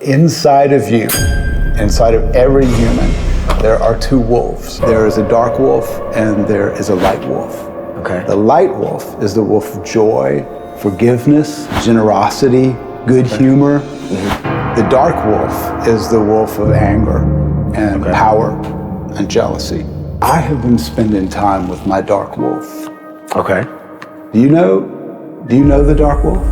Inside of you, inside of every human, there are two wolves. There is a dark wolf and there is a light wolf. Okay. The light wolf is the wolf of joy, forgiveness, generosity, good humor. Mm-hmm. The dark wolf is the wolf of anger and power and jealousy. I have been spending time with my dark wolf. Okay. Do you know the dark wolf?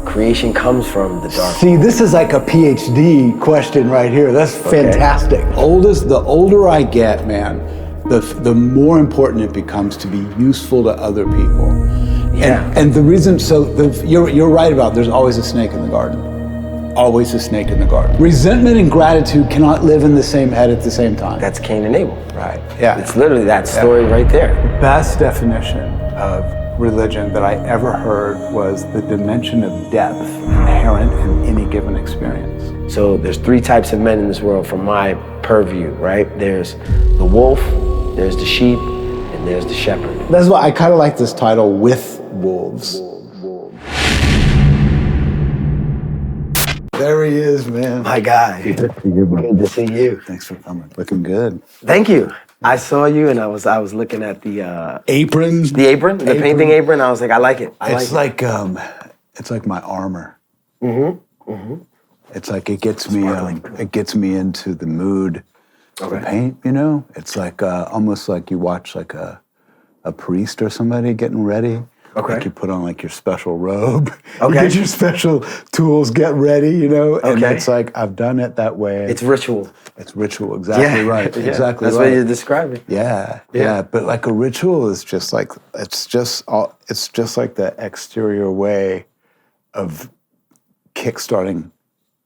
Creation comes from the dark. See, this is like a PhD question right here. That's fantastic. The older I get, man, the more important it becomes to be useful to other people. Yeah. And the reason, you're right about there's always a snake in the garden. Always a snake in the garden. Resentment and gratitude cannot live in the same head at the same time. That's Cain and Abel. Right. Yeah. It's literally that story right there. The best definition of religion that I ever heard was the dimension of depth inherent in any given experience. So there's three types of men in this world from my purview, right? There's the wolf, there's the sheep, and there's the shepherd. That's why I kind of like this title, With Wolves. There he is, man. My guy. Good to see you. Thanks for coming. Looking good. Thank you. I saw you and I was looking at the apron. The apron, the painting apron. I was like, I like it. It's like my armor. Mm-hmm. Mm-hmm. It's like it gets me into the mood to paint, you know? It's like almost like you watch like a priest or somebody getting ready. Okay. Like you put on like your special robe. Okay. You get your special tools, get ready, you know? And it's like, I've done it that way. It's ritual. It's ritual, exactly right. Yeah. Exactly That's right. what you're describing. Yeah. But like a ritual is just like, it's just like the exterior way of kickstarting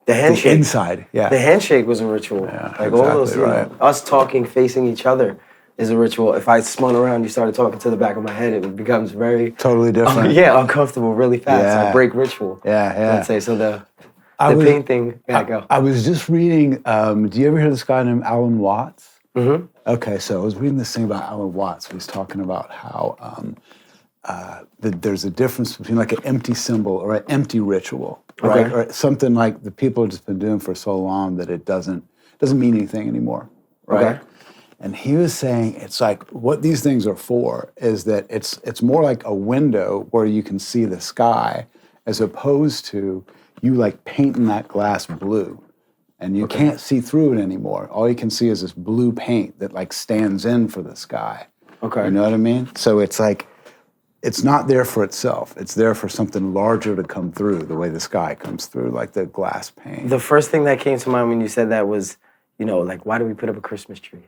the handshake. The inside, yeah. The handshake was a ritual. Yeah, like exactly all those, us talking, facing each other is a ritual. If I spun around, you started talking to the back of my head, it becomes very... Totally different. Uncomfortable really fast. Yeah. So break ritual. Yeah. Let's say, so the painting, go. I was just reading, do you ever hear this guy named Alan Watts? Mm-hmm. Okay, so I was reading this thing about Alan Watts. He was talking about how there's a difference between like an empty symbol or an empty ritual, right? Or something like the people have just been doing for so long that it doesn't mean anything anymore, right? Okay. And he was saying it's like what these things are for is that it's more like a window where you can see the sky as opposed to you like painting that glass blue and you can't see through it anymore. All you can see is this blue paint that like stands in for the sky. Okay. You know what I mean? So it's like, it's not there for itself. It's there for something larger to come through the way the sky comes through, like the glass pane. The first thing that came to mind when you said that was, like, why do we put up a Christmas tree?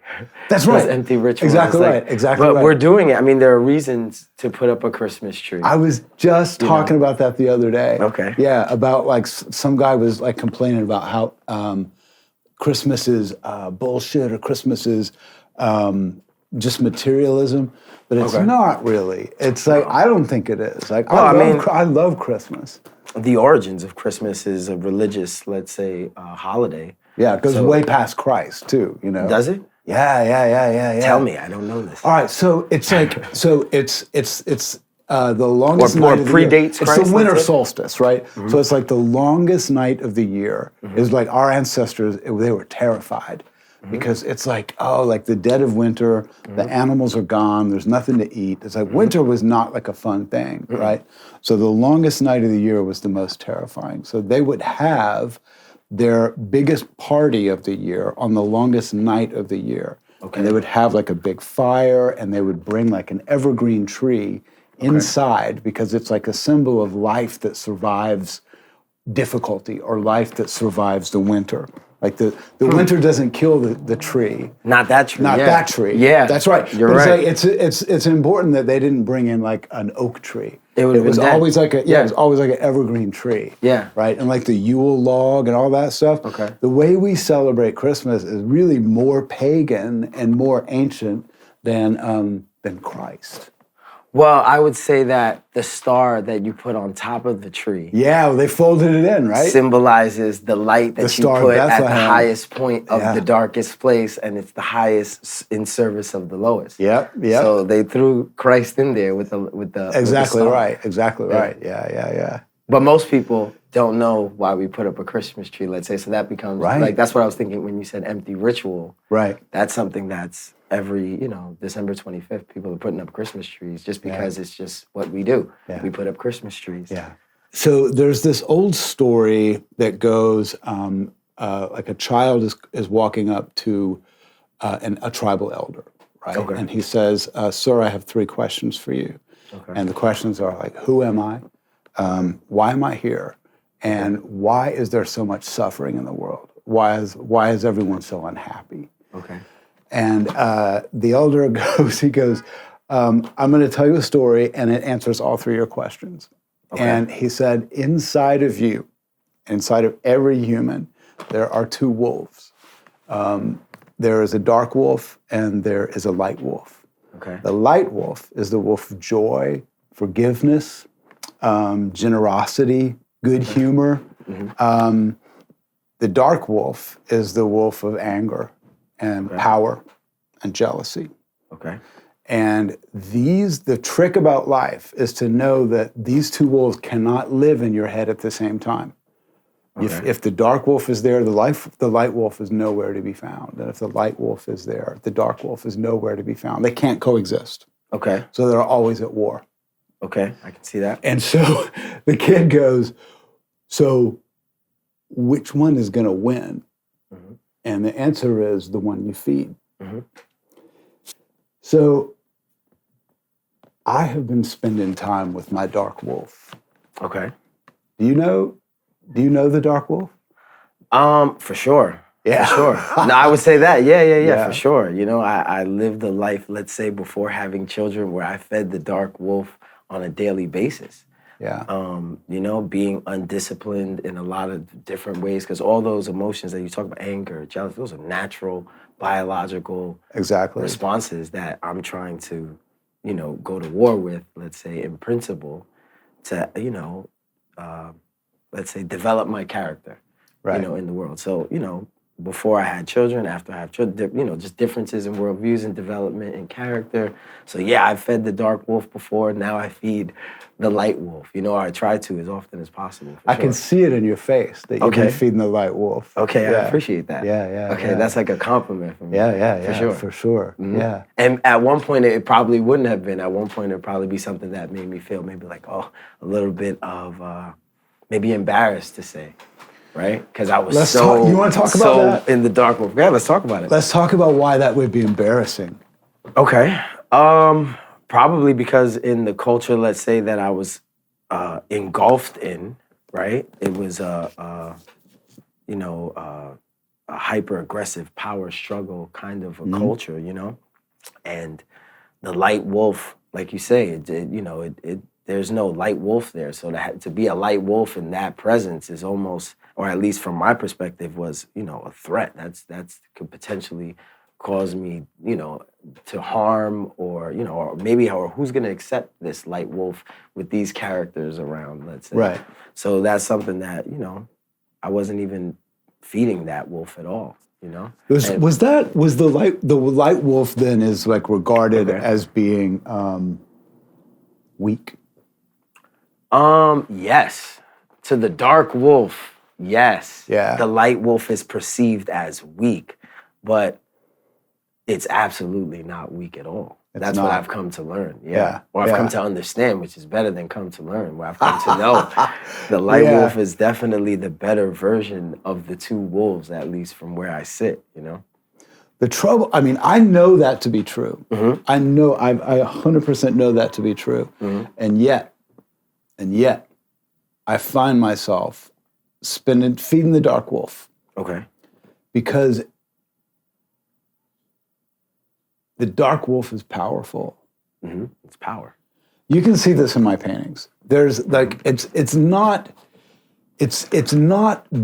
That's right. This empty ritual. Exactly right. But we're doing it. I mean, there are reasons to put up a Christmas tree. I was just talking about that the other day. Okay. Yeah, about like some guy was like complaining about how Christmas is bullshit or Christmas is just materialism. But it's not really. It's like, I don't think it is. Like, I love Christmas. The origins of Christmas is a religious, let's say, holiday. Yeah, it goes way past Christ, too, you know. Does it? Yeah. Tell me, I don't know this. All right, so it's like, it's the longest night of the year. Predates Christ. It's the winter solstice, right? Mm-hmm. So it's like the longest night of the year. Mm-hmm. Is like our ancestors, they were terrified. Because it's like, like the dead of winter, the animals are gone, there's nothing to eat. It's like winter was not like a fun thing, right? So the longest night of the year was the most terrifying. So they would have their biggest party of the year on the longest night of the year. Okay. And they would have like a big fire and they would bring like an evergreen tree inside because it's like a symbol of life that survives difficulty or life that survives the winter. Like the winter doesn't kill the tree. Not that tree. Not that tree. Yeah. That's right. You're right. It's important that they didn't bring in like an oak tree. It was always like it was always like an evergreen tree. Yeah. Right? And like the Yule log and all that stuff. Okay. The way we celebrate Christmas is really more pagan and more ancient than Christ. Well, I would say that the star that you put on top of the tree. Yeah, they folded it in, right? Symbolizes the light that you put at the highest point of the darkest place, and it's the highest in service of the lowest. Yep. So they threw Christ in there with the Exactly with the right. Exactly right. Yeah. But most people don't know why we put up a Christmas tree, let's say. So that becomes, like, that's what I was thinking when you said empty ritual. Right. That's something that's every, December 25th, people are putting up Christmas trees just because it's just what we do. Yeah. We put up Christmas trees. Yeah. So there's this old story that goes, like a child is walking up to a tribal elder, right? Okay. And he says, sir, I have 3 questions for you. Okay. And the questions are like, who am I? Why am I here? And why is there so much suffering in the world? Why is everyone so unhappy? Okay. And the elder goes, I'm going to tell you a story, and it answers all 3 of your questions. Okay. And he said, inside of you, inside of every human, there are 2 wolves. There is a dark wolf, and there is a light wolf. Okay. The light wolf is the wolf of joy, forgiveness, generosity, good humor. Mm-hmm. The dark wolf is the wolf of anger and power and jealousy. Okay. And the trick about life is to know that these 2 wolves cannot live in your head at the same time. Okay. If the dark wolf is there, the light wolf is nowhere to be found. And if the light wolf is there, the dark wolf is nowhere to be found. They can't coexist. Okay. So they're always at war. Okay, I can see that. And so the kid goes, so which one is going to win? Mm-hmm. And the answer is the one you feed. Mm-hmm. So I have been spending time with my dark wolf. Okay. Do you know the dark wolf? For sure. Yeah. For sure. No, I would say that. Yeah, for sure. I lived a life, let's say, before having children where I fed the dark wolf on a daily basis. Yeah. Being undisciplined in a lot of different ways, because all those emotions that you talk about, anger, jealousy, those are natural, biological responses that I'm trying to, go to war with, let's say, in principle, to, let's say, develop my character, in the world. So, before I had children, after I have children, just differences in worldviews and development and character. So yeah, I fed the dark wolf before. Now I feed the light wolf. I try to as often as possible. I can see it in your face that you've been feeding the light wolf. Okay, I appreciate that. Yeah. Okay, that's like a compliment for me. Yeah, for sure. Mm-hmm. Yeah. And at one point, it probably wouldn't have been. At one point, it'd probably be something that made me feel maybe like, a little bit of maybe embarrassed to say. Right? Because I was you want to talk about that? In the dark wolf. Yeah, let's talk about it. Let's talk about why that would be embarrassing. Okay. Probably because in the culture, let's say, that I was engulfed in, right? It was a hyper-aggressive power struggle kind of a culture, And the light wolf, like you say, there's no light wolf there. So to be a light wolf in that presence is almost, or at least from my perspective, was, a threat. That could potentially cause me, to harm or who's going to accept this light wolf with these characters around, let's say. Right. So that's something that, I wasn't even feeding that wolf at all, Was the light wolf then is like regarded as being weak? Yes. To the dark wolf, yes. Yeah. The light wolf is perceived as weak, but it's absolutely not weak at all. That's what I've come to learn. Yeah. Or I've come to understand, which is better than come to learn, where I've come to know the light wolf is definitely the better version of the 2 wolves, at least from where I sit, The trouble, I know that to be true. Mm-hmm. I 100% know that to be true. Mm-hmm. And yet, I find myself feeding the dark wolf. Okay. Because the dark wolf is powerful. Mm-hmm. It's power. You can see this in my paintings. There's like it's not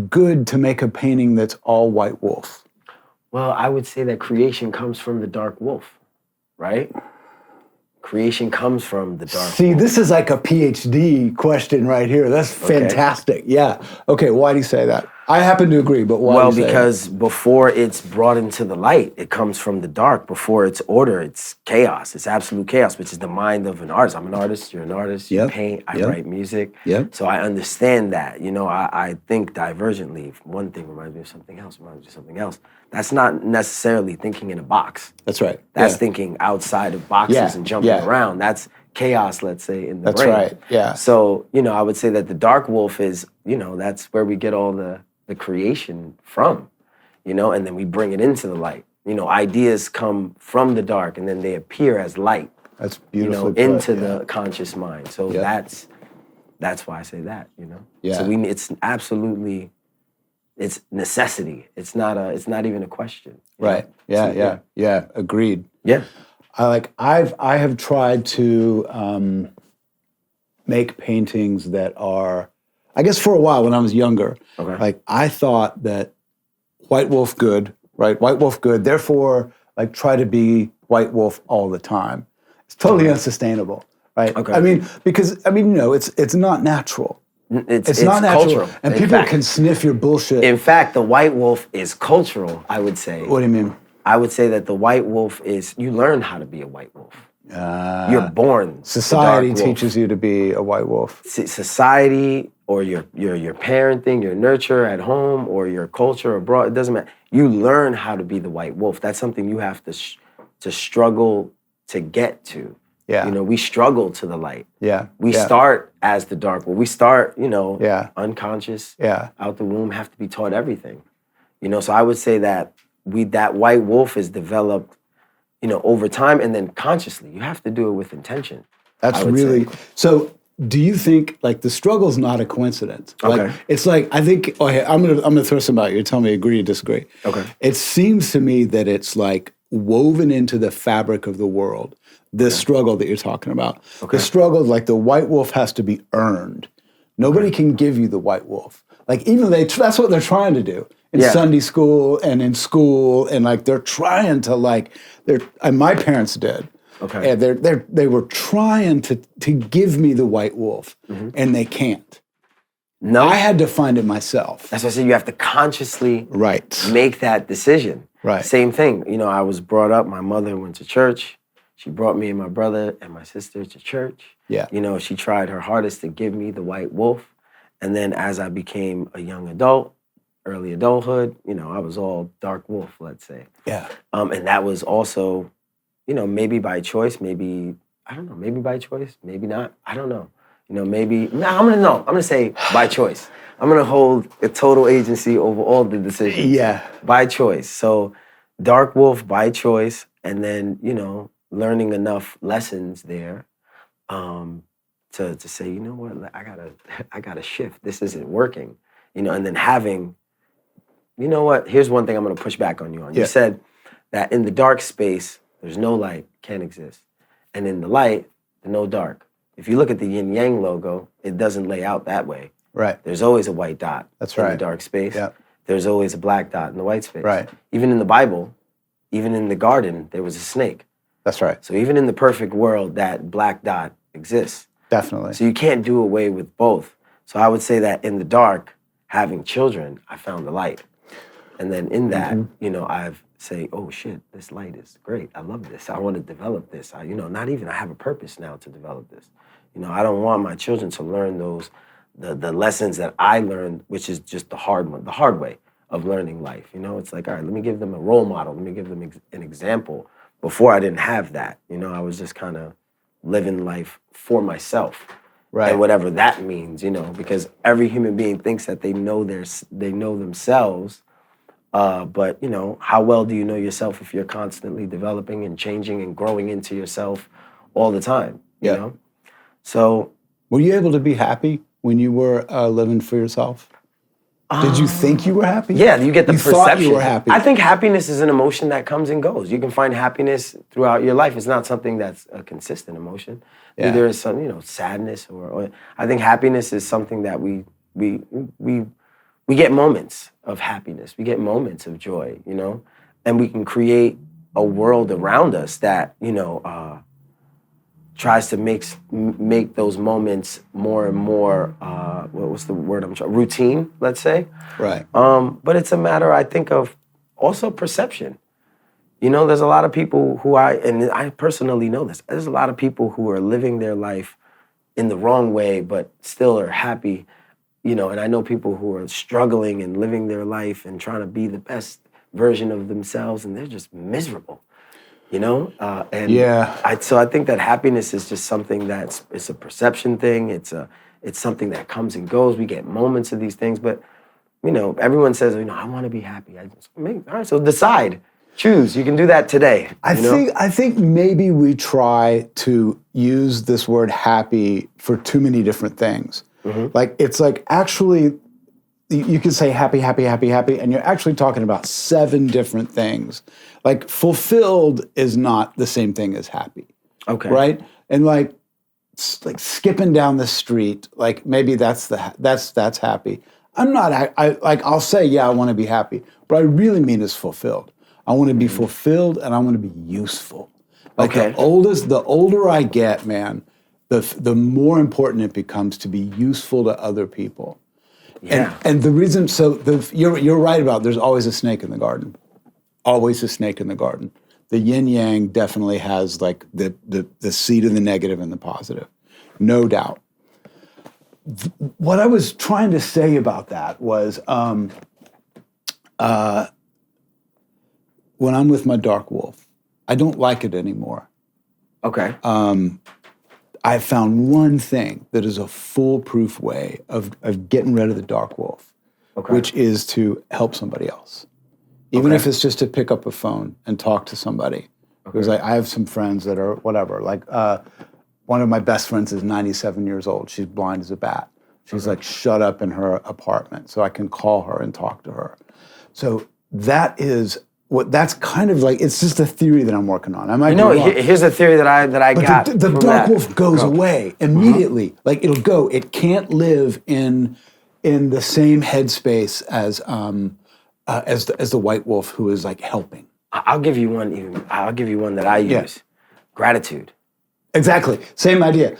good to make a painting that's all white wolf. Well, I would say that creation comes from the dark wolf, right? Creation comes from the dark wolf. See, this is like a PhD question right here. That's fantastic. Okay. Yeah. Okay, why do you say that? I happen to agree, but why? Well, do you say because before it's brought into the light, it comes from the dark. Before it's order, it's chaos. It's absolute chaos, which is the mind of an artist. I'm an artist, you're an artist, you Yep. paint, I Yep. write music. Yep. So I understand that. You know, I think divergently. One thing reminds me of something else, reminds me of something else. That's not necessarily thinking in a box. That's right. That's thinking outside of boxes Yeah. and jumping Yeah. around. That's chaos, let's say, in the That's brain. right. Yeah. So, you know, I would say that the dark wolf is, you know, that's where we get all the creation from, you know, and then we bring it into the light. You know, ideas come from the dark and then they appear as light, That's you beautifully know, put, into yeah. the conscious mind. So Yeah. that's why I say that, you know. Yeah. So it's absolutely, it's necessity. It's not even a question. you Right. know? Yeah. So, Yeah. Agreed. Yeah. I have tried to make paintings that are, I guess for a while when I was younger, Okay. like I thought that white wolf good, right? White wolf good. Therefore, like try to be white wolf all the time. It's totally unsustainable, right? Okay. I mean, because you know, it's not natural. It's Not natural, cultural. and in people fact. can sniff your bullshit. In fact, the white wolf is cultural, I would say. What do you mean? I would say that the white wolf is, you learn how to be a white wolf. You're born. Society the dark wolf. teaches you to be a white wolf. Society or your parenting, your nurture at home, or your culture abroad, it doesn't matter. You learn how to be the white wolf. That's something you have to struggle to get to. Yeah. You know, we struggle to the light. Yeah. We yeah. start as the dark wolf. We start, you know, Yeah. unconscious, Yeah. out the womb, have to be taught everything. You know, so I would say that that white wolf is developed, you know, over time and then consciously. You have to do it with intention. That's I would really say. so. Do you think like the struggle's not a coincidence? Like, Okay. it's like I think. Oh, hey, I'm gonna throw some out. You tell me agree or disagree. Okay. It seems to me that it's like woven into the fabric of the world. This struggle that you're talking about. Okay. The struggle, like the white wolf, has to be earned. Nobody can give you the white wolf. Like even that's what they're trying to do in Yeah. Sunday school and in school, and like they're trying to and my parents did. Okay. And they were trying to give me the white wolf, and they can't. No, I had to find it myself. that's what I said. You have to consciously Right. make that decision. Right. Same thing. You know, I was brought up, my mother went to church. She brought me and my brother and my sister to church. Yeah. You know, she tried her hardest to give me the white wolf. And then as I became a young adult, early adulthood, you know, I was all dark wolf, let's say. Yeah. And that was also, you know, maybe by choice, maybe, I don't know, maybe by choice, maybe not, I don't know. You know, maybe, I'm gonna say by choice. I'm gonna hold a total agency over all the decisions. Yeah. By choice. So dark wolf by choice, and then, you know, learning enough lessons there to say, you know what, I gotta shift. This isn't working. You know, and then having, you know what, here's one thing I'm gonna push back on you on. Yeah. You said that in the dark space, there's no light, can't exist. And in the light, there's no dark. If you look at the Yin Yang logo, it doesn't lay out that way. Right. There's always a white dot That's in right. the dark space. Yeah. There's always a black dot in the white space. Right. Even in the Bible, even in the garden, there was a snake. That's right. So even in the perfect world, that black dot exists. Definitely. So you can't do away with both. So I would say that in the dark, having children, I found the light. And then in that, you know, I've say, oh shit, this light is great. I love this. I want to develop this. I have a purpose now to develop this. You know, I don't want my children to learn the lessons that I learned, which is just the hard way of learning life. You know, it's like, all right, let me give them a role model. Let me give them an example. Before I didn't have that. You know, I was just kind of living life for myself. Right. And whatever that means, you know, because every human being thinks that they know themselves. But, you know, how well do you know yourself if you're constantly developing and changing and growing into yourself all the time, you Yeah. know? So... Were you able to be happy when you were living for yourself? Did you think you were happy? Yeah, you get the perception. Thought you were happy. I think happiness is an emotion that comes and goes. You can find happiness throughout your life. It's not something that's a consistent emotion. Yeah. Either it's some, you know, sadness or I think happiness is something that we get moments of happiness. We get moments of joy, you know, and we can create a world around us that, you know, tries to make those moments more and more, what's the word I'm trying, routine, let's say. Right. But it's a matter, I think, of also perception. You know, there's a lot of people who and I personally know this, there's a lot of people who are living their life in the wrong way, but still are happy, you know, and I know people who are struggling and living their life and trying to be the best version of themselves, and they're just miserable, you know? So I think that happiness is just something it's a perception thing. It's something that comes and goes. We get moments of these things, but, you know, everyone says, you know, I want to be happy. All right, so decide. Choose. You can do that today. I think maybe we try to use this word happy for too many different things. Like it's like actually you can say happy, happy, happy, happy, and you're actually talking about 7 different things. Like fulfilled is not the same thing as happy. Okay. Right? And like skipping down the street, like maybe that's happy. I'm not I'll say, yeah, I want to be happy, but I really mean is fulfilled. I want to be fulfilled and I want to be useful. Like the older I get, man, the more important it becomes to be useful to other people. Yeah. And the reason, you're right about there's always a snake in the garden. Always a snake in the garden. The yin yang definitely has like the seed of the negative and the positive. No doubt. What I was trying to say about that was when I'm with my Darkwolf, I don't like it anymore. Okay. I found one thing that is a foolproof way of getting rid of the Darkwolf, which is to help somebody else. Even if it's just to pick up a phone and talk to somebody. Because I have some friends that are whatever, like one of my best friends is 97 years old. She's blind as a bat. She's like shut up in her apartment, so I can call her and talk to her. So that's kind of like, it's just a theory that I'm working on. I might be wrong. Here's a theory that I got. The Darkwolf goes away immediately. Like it'll go. It can't live in the same headspace as the white wolf who is like helping. I'll give you one. I'll give you one that I use. Yeah. Gratitude. Exactly. Same idea.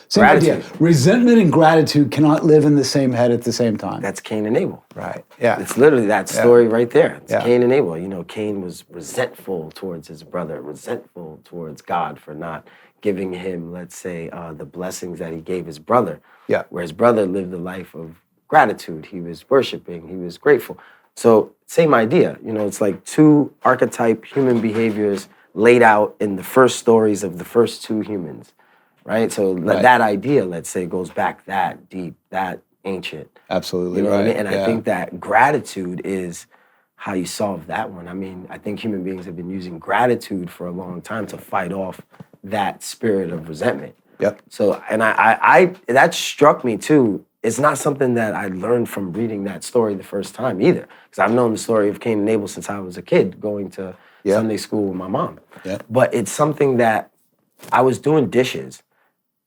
Resentment and gratitude cannot live in the same head at the same time. That's Cain and Abel. Right. Yeah. It's literally that story right there. It's Cain and Abel. You know, Cain was resentful towards his brother, resentful towards God for not giving him, let's say, the blessings that he gave his brother. Yeah. Where his brother lived a life of gratitude. He was worshiping. He was grateful. So same idea. You know, it's like 2 archetype human behaviors laid out in the first stories of the first 2 humans. Right? So that idea, let's say, goes back that deep, that ancient. Absolutely. You know what I mean? And I think that gratitude is how you solve that one. I mean, I think human beings have been using gratitude for a long time to fight off that spirit of resentment. Yep. So, and I that struck me too. It's not something that I learned from reading that story the first time either. Because I've known the story of Cain and Abel since I was a kid, going to Sunday school with my mom. Yep. But it's something that I was doing dishes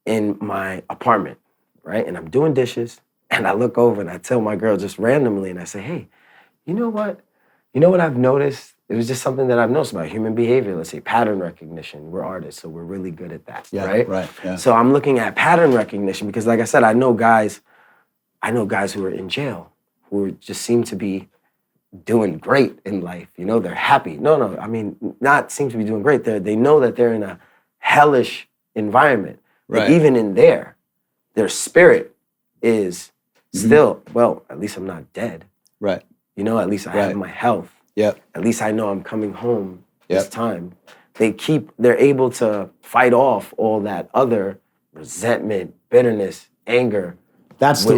in my apartment, right? And I'm doing dishes, and I look over and I tell my girl just randomly, and I say, hey, you know what? You know what I've noticed? It was just something that I've noticed about human behavior, let's say pattern recognition. We're artists, so we're really good at that, right? Right, yeah. So I'm looking at pattern recognition because, like I said, I know guys who are in jail who just seem to be doing great in life. You know, they're happy. No, I mean, not seem to be doing great. They know that they're in a hellish environment. Right. But even in there, their spirit is still, well, at least I'm not dead. Right. You know, at least I have my health. Yep. At least I know I'm coming home this time. They're able to fight off all that other resentment, bitterness, anger. That's the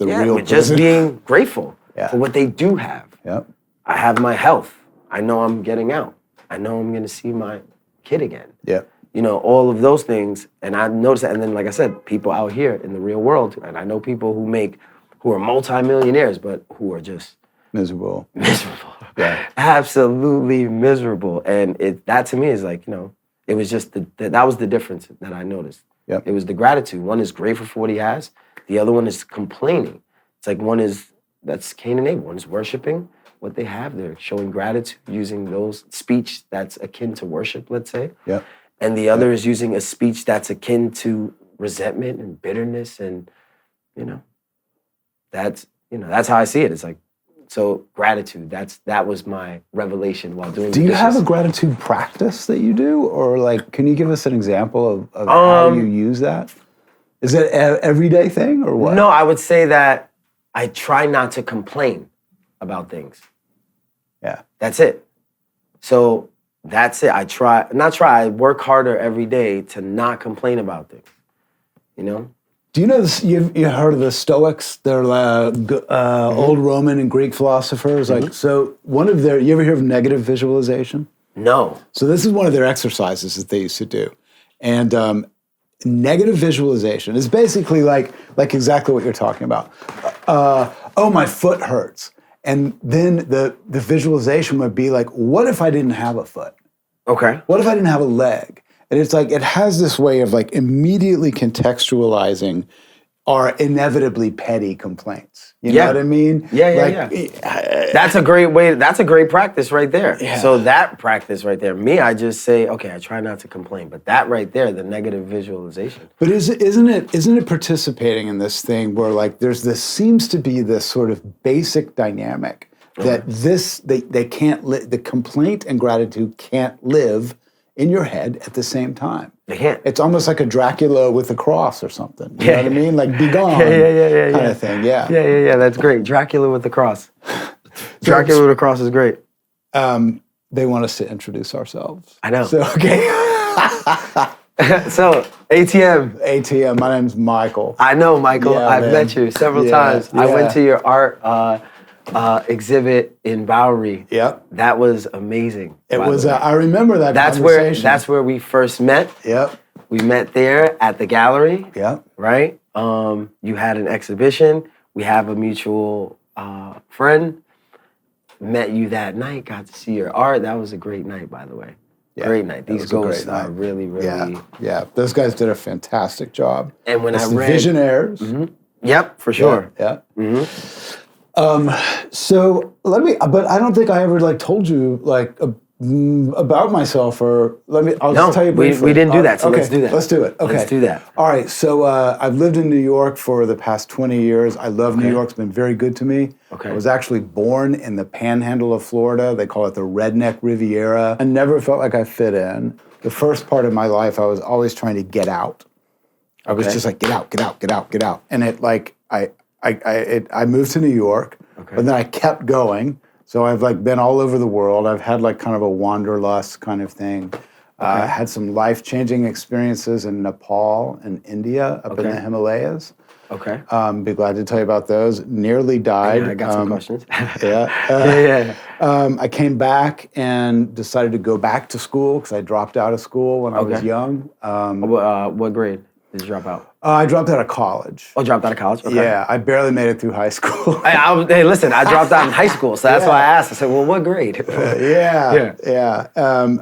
real. With just being grateful for what they do have. Yep. I have my health. I know I'm getting out. I know I'm going to see my kid again. Yep. You know, all of those things. And I noticed that. And then, like I said, people out here in the real world, and I know people who are multimillionaires, but who are just miserable. Yeah. Absolutely miserable. And that to me is like, you know, it was just that was the difference that I noticed. Yep. It was the gratitude. One is grateful for what he has. The other one is complaining. It's like that's Cain and Abel. One is worshiping what they have. They're showing gratitude using those speech that's akin to worship, let's say. Yep. and the other is using a speech that's akin to resentment and bitterness, and that's how I see it. It's like, so gratitude. That was my revelation while doing. Do you have a gratitude practice that you do, or like, can you give us an example of how you use that? Is it an everyday thing or what? No, I would say that I try not to complain about things. Yeah, that's it. So that's it. I work harder every day to not complain about things. Do you know this? You heard of the Stoics? They're old Roman and Greek philosophers. Like, so one of their, you ever hear of negative visualization? No. So this is one of their exercises that they used to do. And negative visualization is basically like exactly what you're talking about. Oh, my foot hurts. And then the visualization would be like, what if I didn't have a foot? Okay. What if I didn't have a leg? And it's like, it has this way of like immediately contextualizing our inevitably petty complaints. You know what I mean? Yeah. That's a great way. That's a great practice right there. Yeah. So that practice right there, I just say, okay, I try not to complain. But that right there, the negative visualization. But isn't it participating in this thing where like seems to be this sort of basic dynamic that they can't the complaint and gratitude can't live in your head at the same time. They can't. It's almost like a Dracula with a cross or something. You know what I mean? Like, be gone kind of thing, Yeah, that's great. Dracula with the cross. Dracula with the cross is great. They want us to introduce ourselves. I know. So, okay. So, ATM. ATM, my name's Michael. I know, Michael. Yeah, I've met you several times. Yeah. I went to your art exhibit in Bowery. Yep. That was amazing. It was. I remember that. That's where we first met. Yep. We met there at the gallery. Yep. Right. You had an exhibition. We have a mutual friend. Met you that night. Got to see your art. That was a great night, by the way. Yeah, great night. These ghosts are really, really. Yeah. Those guys did a fantastic job. And when I read Visionaires. Mm-hmm. Yep, for sure. Yeah. Mm-hmm. So but I don't think I ever like told you like about myself, or I'll just tell you briefly. We didn't do that, so okay, let's do that. Let's do it. Okay. Let's do that. All right, so I've lived in New York for the past 20 years. I love New York. It's been very good to me. Okay. I was actually born in the panhandle of Florida. They call it the Redneck Riviera. I never felt like I fit in. The first part of my life, I was always trying to get out. I was just like, get out. And it like, I moved to New York, but then I kept going. So I've like been all over the world. I've had like kind of a wanderlust kind of thing. Had some life-changing experiences in Nepal and India, up in the Himalayas. Okay. Be glad to tell you about those. Nearly died. I got some questions. I came back and decided to go back to school because I dropped out of school when I was young. What grade did you drop out? I dropped out of college. Oh, dropped out of college? Okay. Yeah, I barely made it through high school. Hey, listen, I dropped out in high school, so that's why I asked. I said, well, what grade? I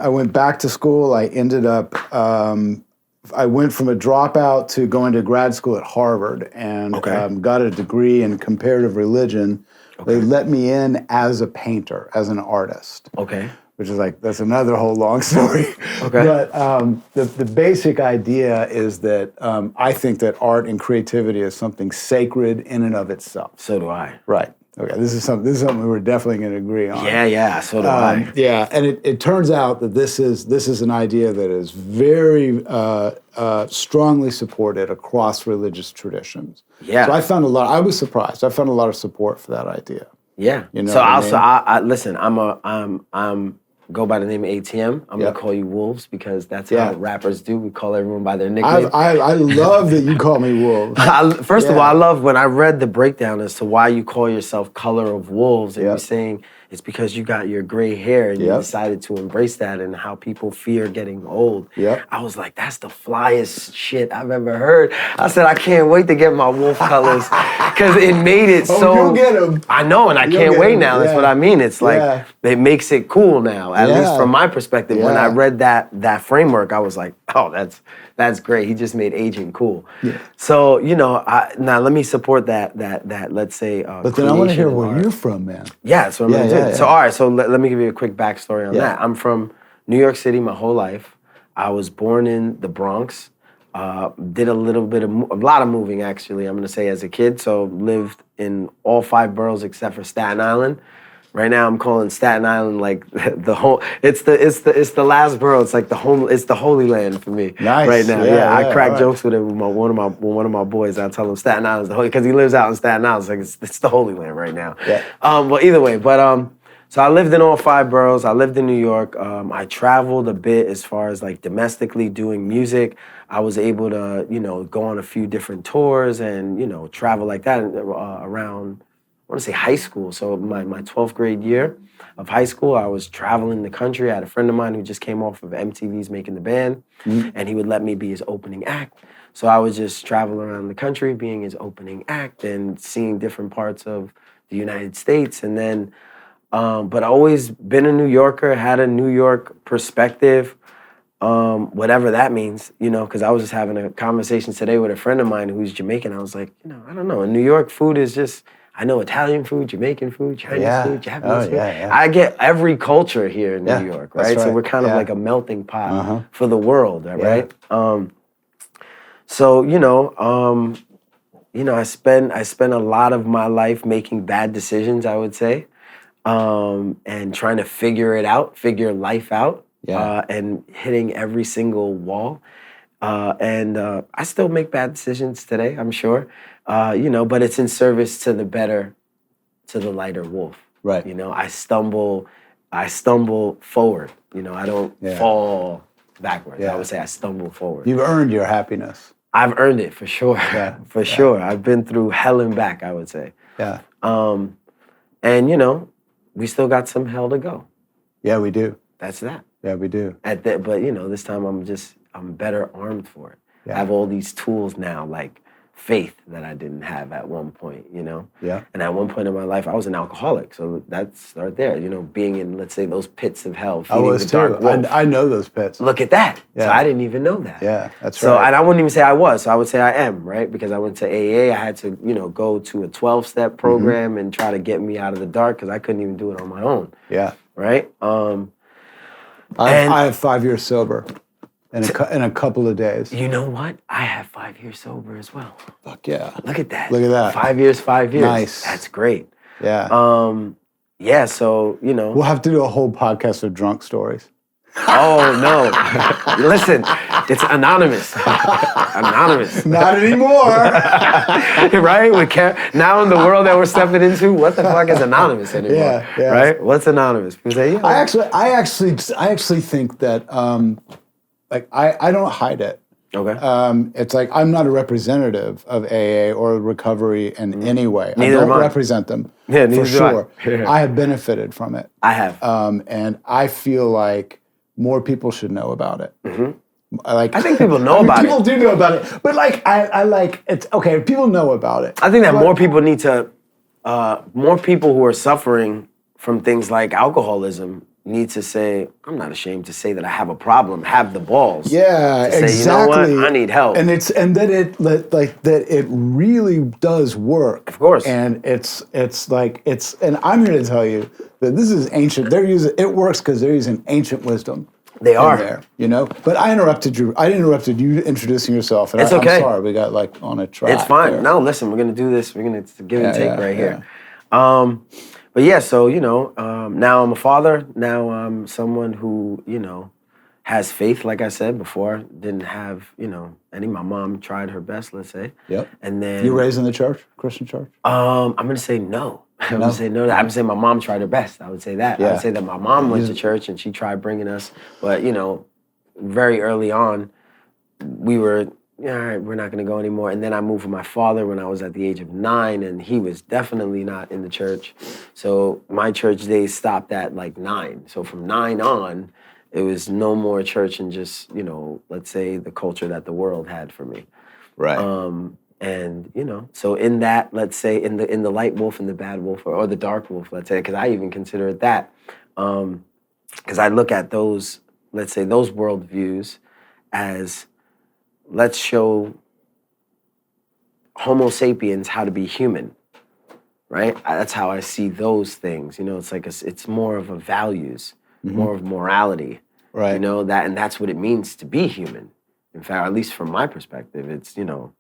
went back to school. I ended up, I went from a dropout to going to grad school at Harvard and got a degree in comparative religion. They let me in as a painter, as an artist. Okay. Which is like, that's another whole long story. Okay. But the basic idea is that I think that art and creativity is something sacred in and of itself. So do I. Right. Okay. This is something we're definitely going to agree on. Yeah. So do I. Yeah, and it turns out that this is an idea that is very strongly supported across religious traditions. Yeah. So I was surprised. I found a lot of support for that idea. Yeah. You know so I listen, I'm go by the name of ATM. I'm gonna call you Wolves because that's how rappers do. We call everyone by their nickname. I love that you call me Wolves. First of all, I love when I read the breakdown as to why you call yourself Color of Wolves, and you're saying it's because you got your gray hair and you decided to embrace that and how people fear getting old. I was like, that's the flyest shit I've ever heard. I said, I can't wait to get my wolf colors because it made it so. You'll get them. I know, and I can't wait now. That's what I mean. It's like it makes it cool now, at least from my perspective. When I read that framework, I was like, oh, that's great. He just made aging cool. So now let me support that. Let's say. But then I want to hear where you're from, man. Yeah, that's what I'm gonna do. So all right, so let me give you a quick backstory on that. I'm from New York City my whole life. I was born in the Bronx. Did a lot of moving actually. I'm gonna say as a kid. So lived in all 5 boroughs except for Staten Island. Right now, I'm calling Staten Island like the whole. It's the last borough. It's like the home. It's the Holy Land for me. Nice. Right now. Yeah, I crack right. jokes with it with one of my boys. I tell him Staten Island's the holy because he lives out in Staten Island. It's like it's the Holy Land right now. Yeah. Well, either way, but so I lived in all 5 boroughs. I lived in New York. I traveled a bit as far as like domestically doing music. I was able to, go on a few different tours and, travel like that around, I want to say high school. So my 12th grade year of high school, I was traveling the country. I had a friend of mine who just came off of MTV's Making the Band, and he would let me be his opening act. So I would just travel around the country being his opening act and seeing different parts of the United States. And then, but always been a New Yorker, had a New York perspective, whatever that means, because I was just having a conversation today with a friend of mine who's Jamaican. I was like, I don't know. In New York, food is just, I know Italian food, Jamaican food, Chinese food, Japanese food. Yeah. I get every culture here in New York, right? So we're kind of like a melting pot for the world, right? I spend a lot of my life making bad decisions, I would say, and trying to figure life out, and hitting every single wall. And I still make bad decisions today, I'm sure, but it's in service to the lighter wolf. Right. I stumble forward. I don't fall backwards. Yeah. I would say I stumble forward. You've earned your happiness. I've earned it for sure. Yeah. For sure. I've been through hell and back, I would say. Yeah. And we still got some hell to go. Yeah, we do. That's that. Yeah, we do. But this time I'm better armed for it. Yeah. I have all these tools now, like faith that I didn't have at one point, Yeah. And at one point in my life, I was an alcoholic. So that's right there, being in, let's say, those pits of hell, I feeding was the too. dark wolf. I know those pits. Look at that. Yeah. So I didn't even know that. Yeah, that's So, right. and I wouldn't even say I was. So I would say I am, right? Because I went to AA. I had to, go to a 12-step program and try to get me out of the dark because I couldn't even do it on my own. Yeah. Right? I have 5 years sober in a couple of days. You know what? I have 5 years sober as well. Fuck yeah. Look at that. Look at that. 5 years, 5 years. Nice. That's great. Yeah. So, We'll have to do a whole podcast of drunk stories. Oh, no. Listen, it's anonymous. Anonymous. Not anymore. Right? Now in the world that we're stepping into, what the fuck is anonymous anymore? Yeah. Right? What's anonymous? People say, I actually think that I don't hide it. Okay. It's like I'm not a representative of AA or recovery in any way. Neither I am don't I. represent them Yeah, neither for do I. sure. Yeah. I have benefited from it. I have. And I feel like more people should know about it. I think people know about people it. do know about it, but I like it's okay. People know about it. I think that more people need to, more people who are suffering from things like alcoholism need to say, I'm not ashamed to say that I have a problem, have the balls. Yeah, to say, exactly. You know what, I need help. And that it really does work. Of course. And and I'm here to tell you that this is ancient. It works because they're using ancient wisdom. They are. There, But I interrupted you. I interrupted you introducing yourself. And It's okay. I'm sorry, we got on a track. It's fine. there. No, listen, we're gonna do this. We're gonna give and take right yeah. here. But yeah, so now I'm a father. Now I'm someone who has faith. Like I said before, didn't have any. My mom tried her best, let's say. Yep. And then You raised in the church, Christian church? I'm gonna say no. I'm gonna say no. I would say my mom tried her best. I would say that. I Yeah. would say that my mom went to church and she tried bringing us, but very early on, we were. All right, we're not going to go anymore. And then I moved with my father when I was at the age of 9, and he was definitely not in the church. So my church days stopped at like 9. So from 9 on, it was no more church and just, let's say the culture that the world had for me. Right. And, so in that, let's say in the light wolf and the bad wolf or the dark wolf, let's say, because I even consider it that. Because I look at those, let's say, those worldviews as, let's show Homo sapiens how to be human, right? That's how I see those things. It's like it's more of a values, more of morality, Right. You know, and that's what it means to be human. In fact, at least from my perspective, it's, you know,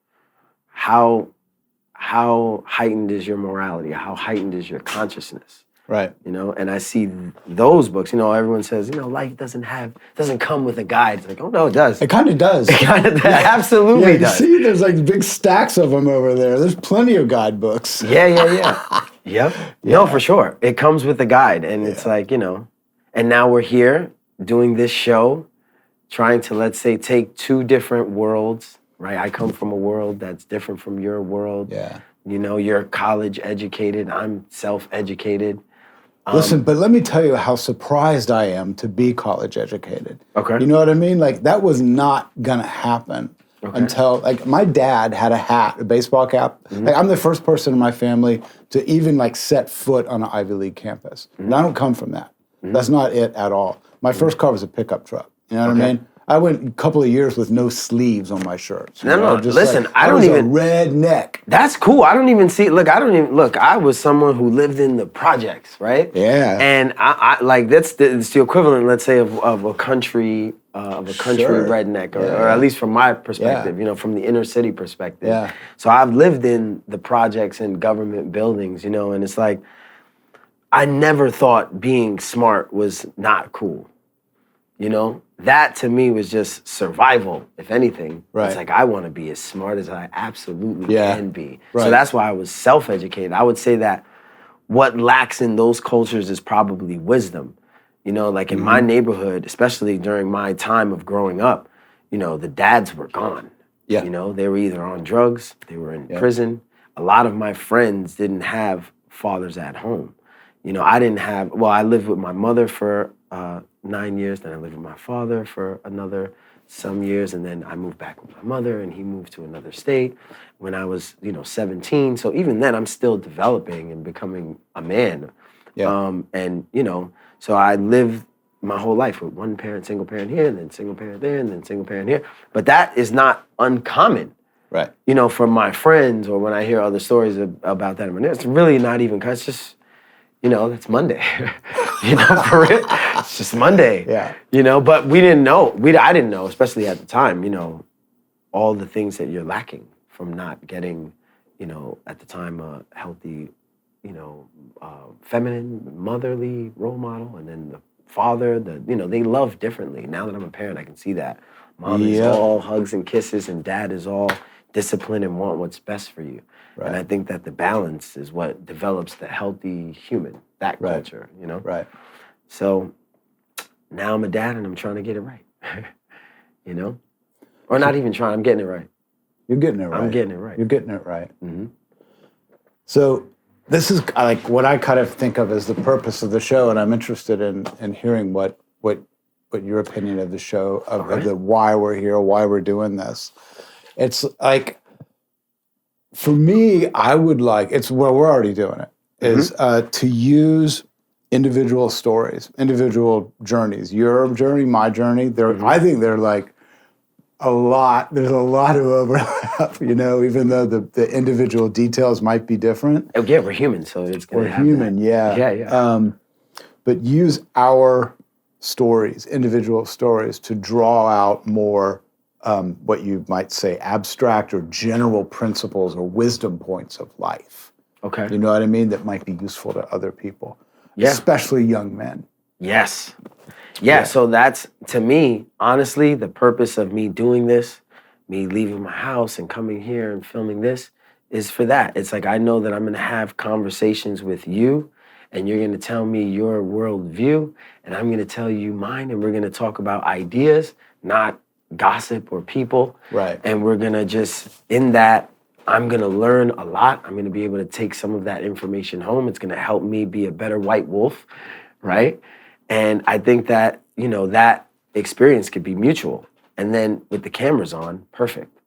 how heightened is your morality? How heightened is your consciousness? Right. You know, and I see those books, you know, everyone says, you know, life doesn't come with a guide. It's like, oh no, it does. It kind of does. It kind of absolutely does. You see, there's like big stacks of them over there. There's plenty of guidebooks. Yeah. Yep. No, for sure. It comes with a guide. And it's like, you know, and now we're here doing this show, trying to, let's say, take two different worlds, right? I come from a world that's different from your world. Yeah. You know, you're college educated. I'm self-educated. Listen, but let me tell you how surprised I am to be college educated. Okay. You know what I mean? Like, that was not gonna happen until, like, my dad had a hat, a baseball cap. Like, I'm the first person in my family to even, like, set foot on an Ivy League campus. And I don't come from that. That's not it at all. My first car was a pickup truck. You know what I mean? I went a couple of years with no sleeves on my shirts. No, listen, I was a redneck. That's cool. I don't even see, I was someone who lived in the projects, right? Yeah. And I like, it's the equivalent, let's say, of a country redneck, or at least from my perspective, you know, from the inner city perspective. Yeah. So I've lived in the projects and government buildings, you know, and it's like, I never thought being smart was not cool. You know, that to me was just survival, if anything. Right. It's like, I want to be as smart as I absolutely can be. Right. So that's why I was self-educated. I would say that what lacks in those cultures is probably wisdom. You know, like in my neighborhood, especially during my time of growing up, you know, the dads were gone. Yeah. You know, they were either on drugs, they were in prison. A lot of my friends didn't have fathers at home. You know, I lived with my mother for 9 years, then I lived with my father for another some years, and then I moved back with my mother, and he moved to another state when I was, 17. So even then, I'm still developing and becoming a man. Yeah. And, so I lived my whole life with one parent, single parent here, and then single parent there, and then single parent here. But that is not uncommon. Right. You know, from my friends, or when I hear other stories about that, it's really not even, cause it's just, that's Monday. For real. It's just Monday. Yeah. But we didn't know. I didn't know, especially at the time, all the things that you're lacking from not getting, at the time, a healthy, feminine, motherly role model, and then the father, they love differently. Now that I'm a parent, I can see that. Mom is all hugs and kisses, and dad is all discipline and want what's best for you. Right. And I think that the balance is what develops the healthy human, that culture, Right. So now I'm a dad and I'm trying to get it right, Or not even trying, I'm getting it right. You're getting it right. I'm getting it right. You're getting it right. Mm-hmm. So this is like what I kind of think of as the purpose of the show, and I'm interested in hearing what your opinion of the show, of the why we're here, why we're doing this. It's like, for me, I would like, it's where we're already doing it, is to use individual stories, individual journeys, your journey, my journey. I think they're like there's a lot of overlap, even though the individual details might be different. Oh, yeah, we're human, so it's going to happen. We're human, Yeah. But use our stories, individual stories, to draw out more what you might say abstract or general principles or wisdom points of life. Okay. You know what I mean? That might be useful to other people, especially young men. Yes. Yeah, so that's, to me, honestly, the purpose of me doing this, me leaving my house and coming here and filming this, is for that. It's like, I know that I'm going to have conversations with you, and you're going to tell me your worldview, and I'm going to tell you mine, and we're going to talk about ideas, not gossip or people. Right. And we're going to just, in that, I'm going to learn a lot. I'm going to be able to take some of that information home. It's going to help me be a better white wolf, right? And I think that, that experience could be mutual. And then with the cameras on, perfect.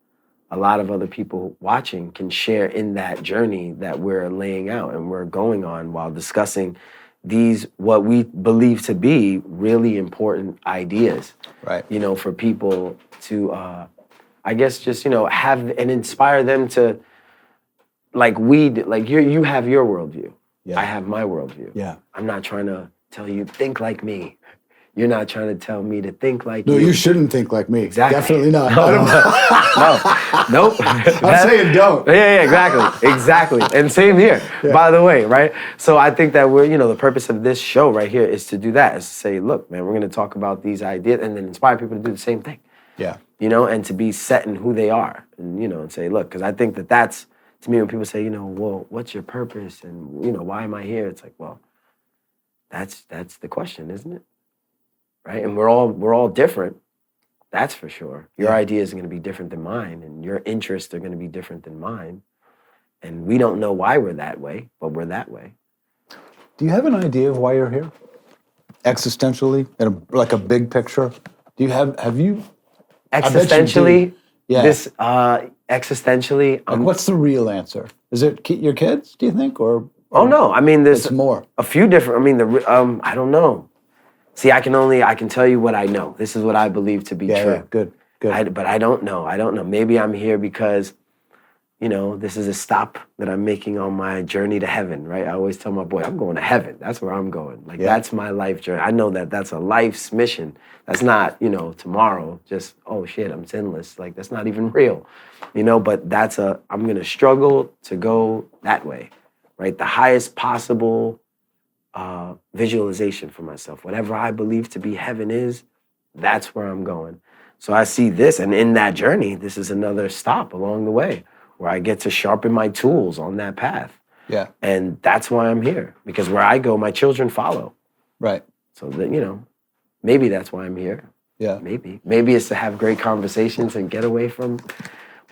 A lot of other people watching can share in that journey that we're laying out and we're going on while discussing these, what we believe to be really important ideas. Right. For people to, I guess, just, have and inspire them to, like you have your worldview. Yeah. I have my worldview. Yeah. I'm not trying to tell you, think like me. You're not trying to tell me to think like No, you. you shouldn't think like me. Exactly. Definitely not. No. Nope. I'm saying don't. Yeah, exactly. And same here, by the way, right? So I think that the purpose of this show right here is to do that, is to say, look, man, we're going to talk about these ideas and then inspire people to do the same thing. Yeah. And to be set in who they are, and say, look, because I think that's, to me, when people say, well, what's your purpose, and why am I here? It's like, well, that's the question, isn't it? Right? And we're all different. That's for sure. Your ideas are going to be different than mine, and your interests are going to be different than mine. And we don't know why we're that way, but we're that way. Do you have an idea of why you're here? Existentially, in like a big picture? Do you have you? Existentially, yeah. This existentially. What's the real answer? Is it your kids? Do you think, or oh no? I mean, there's more. A few different. I mean, I don't know. See, I can tell you what I know. This is what I believe to be true. Yeah, good. But I don't know. Maybe I'm here because, this is a stop that I'm making on my journey to heaven, right? I always tell my boy, I'm going to heaven. That's where I'm going. That's my life journey. I know that that's a life's mission. That's not, tomorrow, just, oh shit, I'm sinless. Like, that's not even real, but I'm going to struggle to go that way, right? The highest possible visualization for myself. Whatever I believe to be heaven is, that's where I'm going. So I see this, and in that journey, this is another stop along the way where I get to sharpen my tools on that path. Yeah. And that's why I'm here, because where I go, my children follow. Right. So that, maybe that's why I'm here. Yeah. Maybe it's to have great conversations and get away from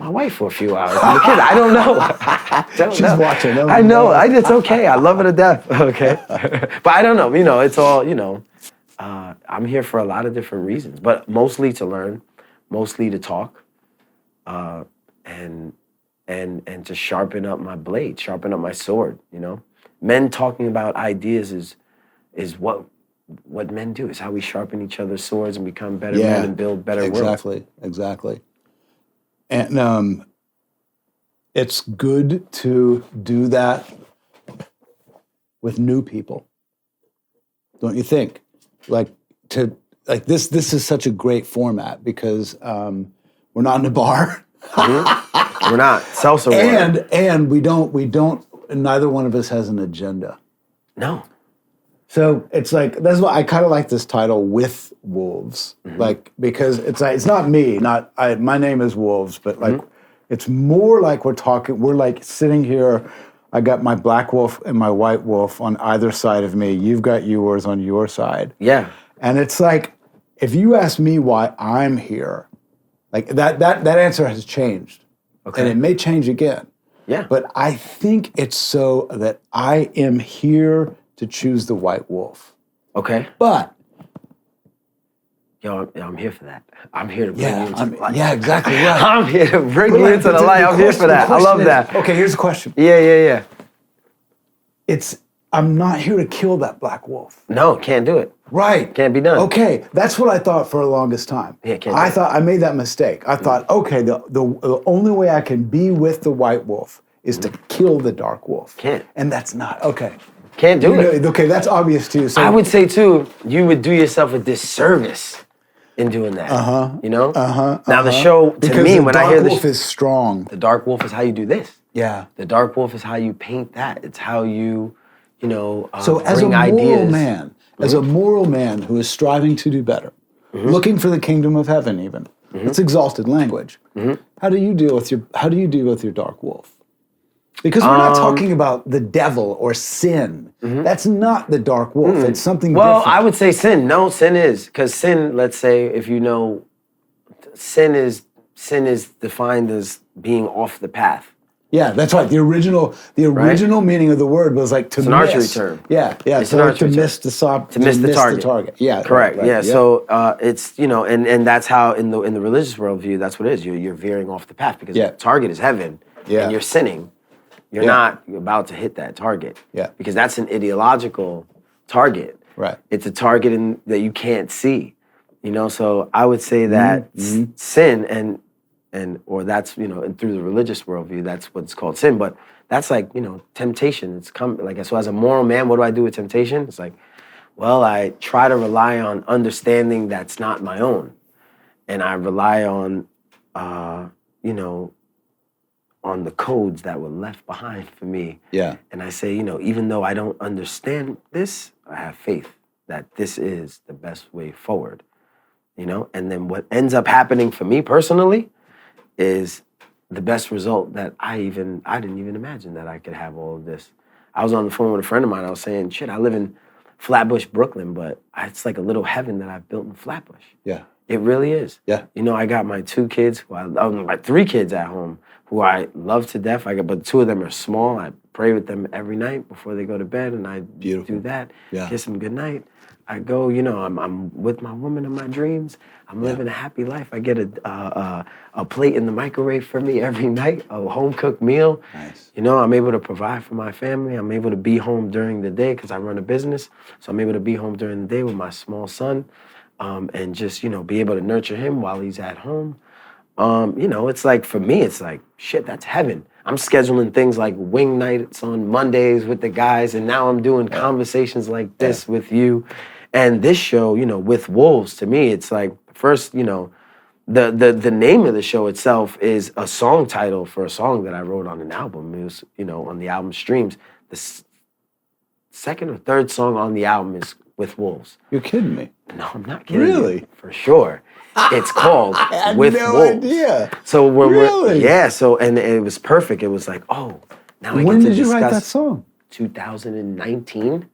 my wife for a few hours. And the kids, I don't know. She's watching. I know. It's okay. I love her to death. Okay. But I don't know. It's all, I'm here for a lot of different reasons, but mostly to learn, mostly to talk, and to sharpen up my blade, sharpen up my sword, Men talking about ideas is what men do. It's how we sharpen each other's swords and become better men and build better worlds. Exactly. And it's good to do that with new people, don't you think? This is such a great format because we're not in a bar. Mm-hmm. We're not self-aware. And we don't. Neither one of us has an agenda. No. So it's like, that's why I kind of like this title, With Wolves, because it's not me, my name is Wolves, but it's more like we're like sitting here, I got my black wolf and my white wolf on either side of me, you've got yours on your side. Yeah. And it's like, if you ask me why I'm here, like that answer has changed. Okay. And it may change again. Yeah. But I think it's so that I am here to choose the white wolf. Okay. But I'm here for that. I'm here to bring you into the light. Yeah, exactly right. I'm here to bring you into the light. I'm here for that. I love that. Okay, here's the question. Yeah. I'm not here to kill that black wolf. No, can't do it. Right. Can't be done. Okay, that's what I thought for the longest time. Yeah, I thought I made that mistake. I thought, okay, the only way I can be with the white wolf is to kill the dark wolf. Can't. And that's not, okay. Can't do it. Okay, that's obvious to you. So I would say, too, you would do yourself a disservice in doing that. Now, the show, to me, when I hear this... the dark wolf is strong. The dark wolf is how you do this. Yeah. The dark wolf is how you paint that. It's how you, so as a bring moral ideas. Man, as a moral man who is striving to do better, looking for the kingdom of heaven even, it's exalted language. How do you deal with your dark wolf? Because we're not talking about the devil or sin. That's not the dark wolf. It's something different. I would say sin. No, sin is. Because sin, let's say, if you know, sin is defined as being off the path. Yeah, that's right. The original meaning of the word was like to miss. It's an archery term. Yeah. It's an archery term. To miss the target. Yeah. Correct. Right. Yeah. So it's, and that's how in the religious worldview, that's what it is. You're veering off the path because the target is heaven and you're sinning. You're not about to hit that target. Yeah. Because that's an ideological target. Right. It's a target that you can't see. So I would say that sin or that's, and through the religious worldview, that's what's called sin. But that's like, temptation. It's so as a moral man, what do I do with temptation? It's like, Well, I try to rely on understanding that's not my own. And I rely on, you know, on the codes that were left behind for me. Yeah. And I say, even though I don't understand this, I have faith that this is the best way forward, And then what ends up happening for me personally is the best result that I didn't even imagine that I could have all of this. I was on the phone with a friend of mine. I was saying, shit, I live in Flatbush, Brooklyn, but it's like a little heaven that I've built in Flatbush. Yeah. It really is. Yeah. I got my 2 kids, my 3 kids at home who I love to death. But 2 of them are small. I pray with them every night before they go to bed, and I do that. Yeah. Kiss them goodnight. I go, I'm with my woman in my dreams. I'm living a happy life. I get a plate in the microwave for me every night, a home-cooked meal. Nice. I'm able to provide for my family. I'm able to be home during the day because I run a business. So I'm able to be home during the day with my small son and just, be able to nurture him while he's at home. It's like, for me, it's like, shit, that's heaven. I'm scheduling things like wing nights on Mondays with the guys, and now I'm doing conversations like this with you. And this show, with wolves, to me, it's like, first, the name of the show itself is a song title for a song that I wrote on an album. It was, on the album Streams. The second or third song on the album is With Wolves. You're kidding me. No, I'm not kidding Really? you. For sure. It's called I had With no Wolves. idea. So when Really? and it was perfect. It was like, now I When get to did you discuss write that song? 2019.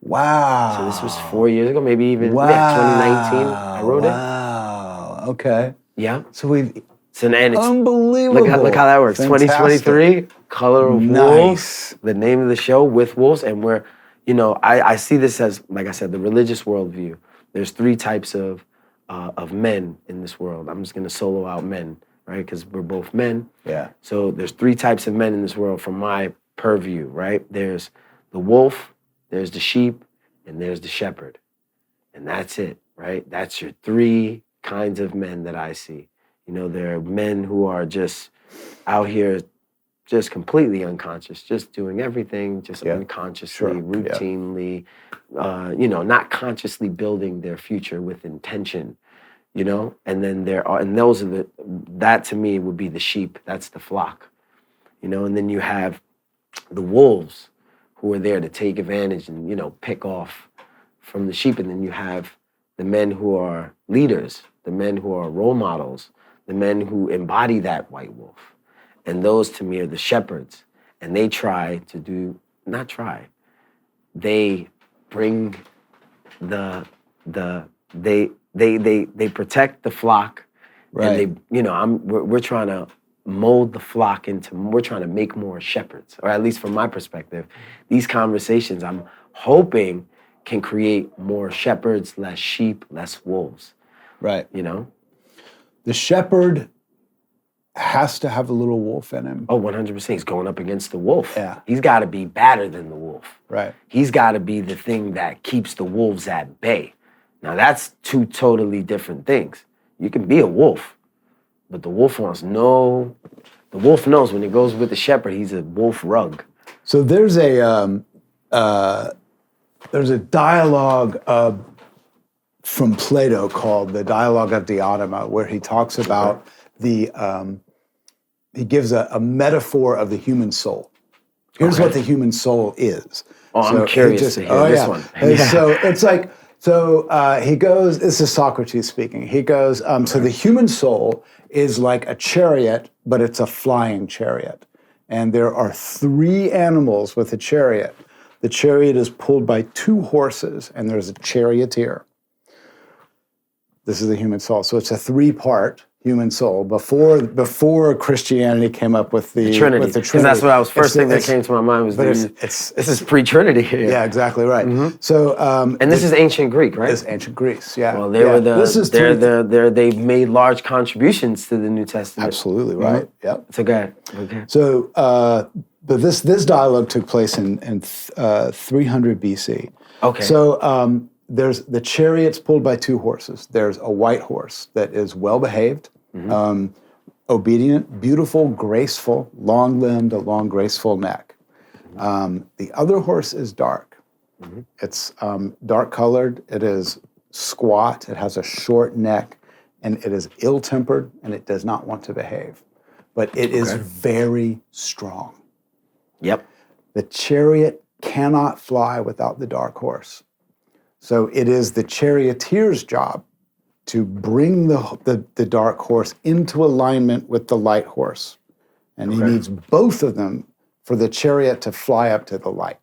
Wow. So this was 4 years ago, maybe even 2019. I wrote it. Wow. Okay. Yeah. So and it's unbelievable. look how that works. Fantastic. 2023, Color of Nice. Wolves, the name of the show, With Wolves. And we're, I see this as, like I said, the religious worldview. There's 3 types of men in this world. I'm just going to solo out men, right? Because we're both men. Yeah. So there's 3 types of men in this world from my purview, right? There's the wolf, there's the sheep, and there's the shepherd. And that's it, right? That's your 3 kinds of men that I see. There are men who are just out here just completely unconscious, just doing everything just unconsciously, routinely, not consciously building their future with intention, And then that to me would be the sheep. That's the flock, And then you have the wolves who are there to take advantage and, pick off from the sheep. And then you have the men who are leaders, the men who are role models, the men who embody that white wolf. And those to me are the shepherds. And they they bring they protect the flock. Right. And we're trying to mold the flock we're trying to make more shepherds, or at least from my perspective, these conversations I'm hoping can create more shepherds, less sheep, less wolves. Right. The shepherd has to have a little wolf in him. Oh, 100%. He's going up against the wolf. Yeah. He's got to be badder than the wolf. Right. He's got to be the thing that keeps the wolves at bay. Now, that's 2 totally different things. You can be a wolf, but the wolf knows when he goes with the shepherd, he's a wolf rug. So there's a dialogue from Plato called the Dialogue of Diotima, where he talks about he gives a metaphor of the human soul. Here's what the human soul is. Oh, I'm curious to hear this one. So it's like, he goes, this is Socrates speaking. He goes, so the human soul is like a chariot, but it's a flying chariot. And there are 3 animals with a chariot. The chariot is pulled by 2 horses, and there's a charioteer. This is the human soul. So it's a 3-part human soul before Christianity came up with the Trinity. Because that's what first thing that came to my mind was this is pre-Trinity here. Yeah, exactly right. Mm-hmm. So and this is ancient Greek, right? This is ancient Greece, yeah. Well, they've made large contributions to the New Testament. Absolutely right. Mm-hmm. Yep. So go ahead. Okay. So but this dialogue took place in 300 BC. Okay. So there's the chariots pulled by 2 horses. There's a white horse that is well-behaved, obedient, beautiful, graceful, long-limbed, a long, graceful neck. The other horse is dark. It's dark colored. It is squat. It has a short neck, and it is ill-tempered, and it does not want to behave. But it is very strong. Yep. The chariot cannot fly without the dark horse. So it is the charioteer's job to bring the dark horse into alignment with the light horse. And he needs both of them for the chariot to fly up to the light.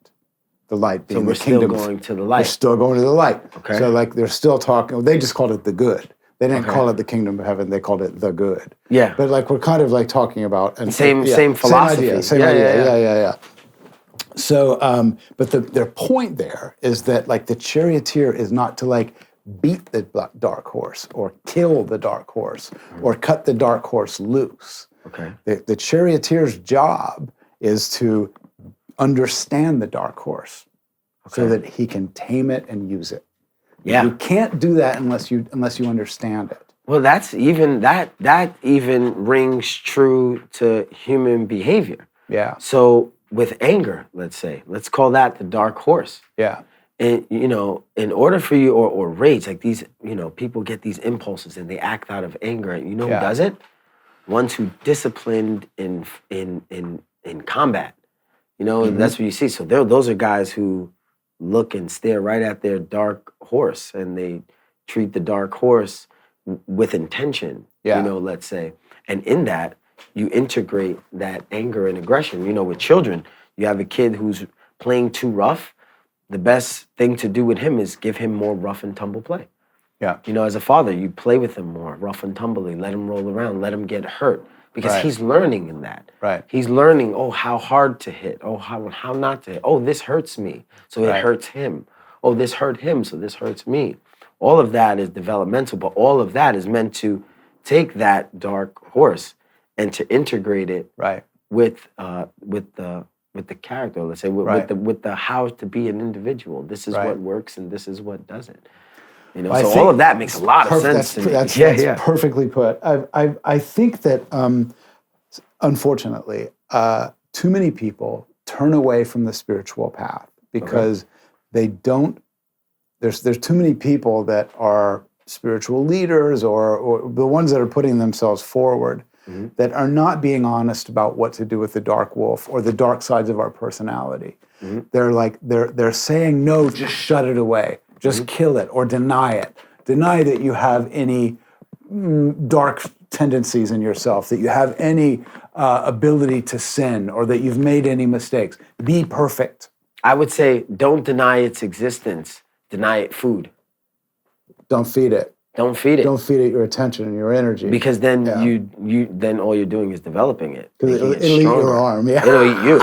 The light being the kingdom. So we're still going to the light. We're still going to the light. Okay. So like they're still talking, they just called it the good. They didn't call it the kingdom of heaven, they called it the good. Yeah. But like we're kind of like talking about and same philosophy. Same idea. Yeah. So but their point there is that like the charioteer is not to like beat the dark horse or kill the dark horse or cut the dark horse loose. Okay. The charioteer's job is to understand the dark horse so that he can tame it and use it. Yeah. You can't do that unless you understand it. Well, that's even that even rings true to human behavior. Yeah. So with anger, let's call that the dark horse. Yeah. And in order for you or rage, like these, people get these impulses and they act out of anger. And who does it? Ones who disciplined in combat. That's what you see. So those are guys who look and stare right at their dark horse, and they treat the dark horse with intention. Let's say, and in that you integrate that anger and aggression. With children, you have a kid who's playing too rough. The best thing to do with him is give him more rough and tumble play. Yeah. As a father, you play with him more rough and tumbly, let him roll around, let him get hurt, because he's learning in that. Right. He's learning, how hard to hit, how not to hit. Oh, this hurts me, so it hurts him. Oh, this hurt him, so this hurts me. All of that is developmental, but all of that is meant to take that dark horse and to integrate it with the character, let's say, with the how to be an individual. This is what works and this is what doesn't. So all of that makes a lot of sense to me. That's perfectly put. I think that, unfortunately, too many people turn away from the spiritual path because they don't. There's too many people that are spiritual leaders or the ones that are putting themselves forward that are not being honest about what to do with the dark wolf or the dark sides of our personality. They're saying no, just shut it away. Just kill it or deny it. Deny that you have any dark tendencies in yourself, that you have any ability to sin, or that you've made any mistakes. Be perfect. I would say don't deny its existence. Deny it food. Don't feed it. Don't feed it. Don't feed it your attention and your energy. Because then then all you're doing is developing it. It'll eat your arm. Yeah. It'll eat you.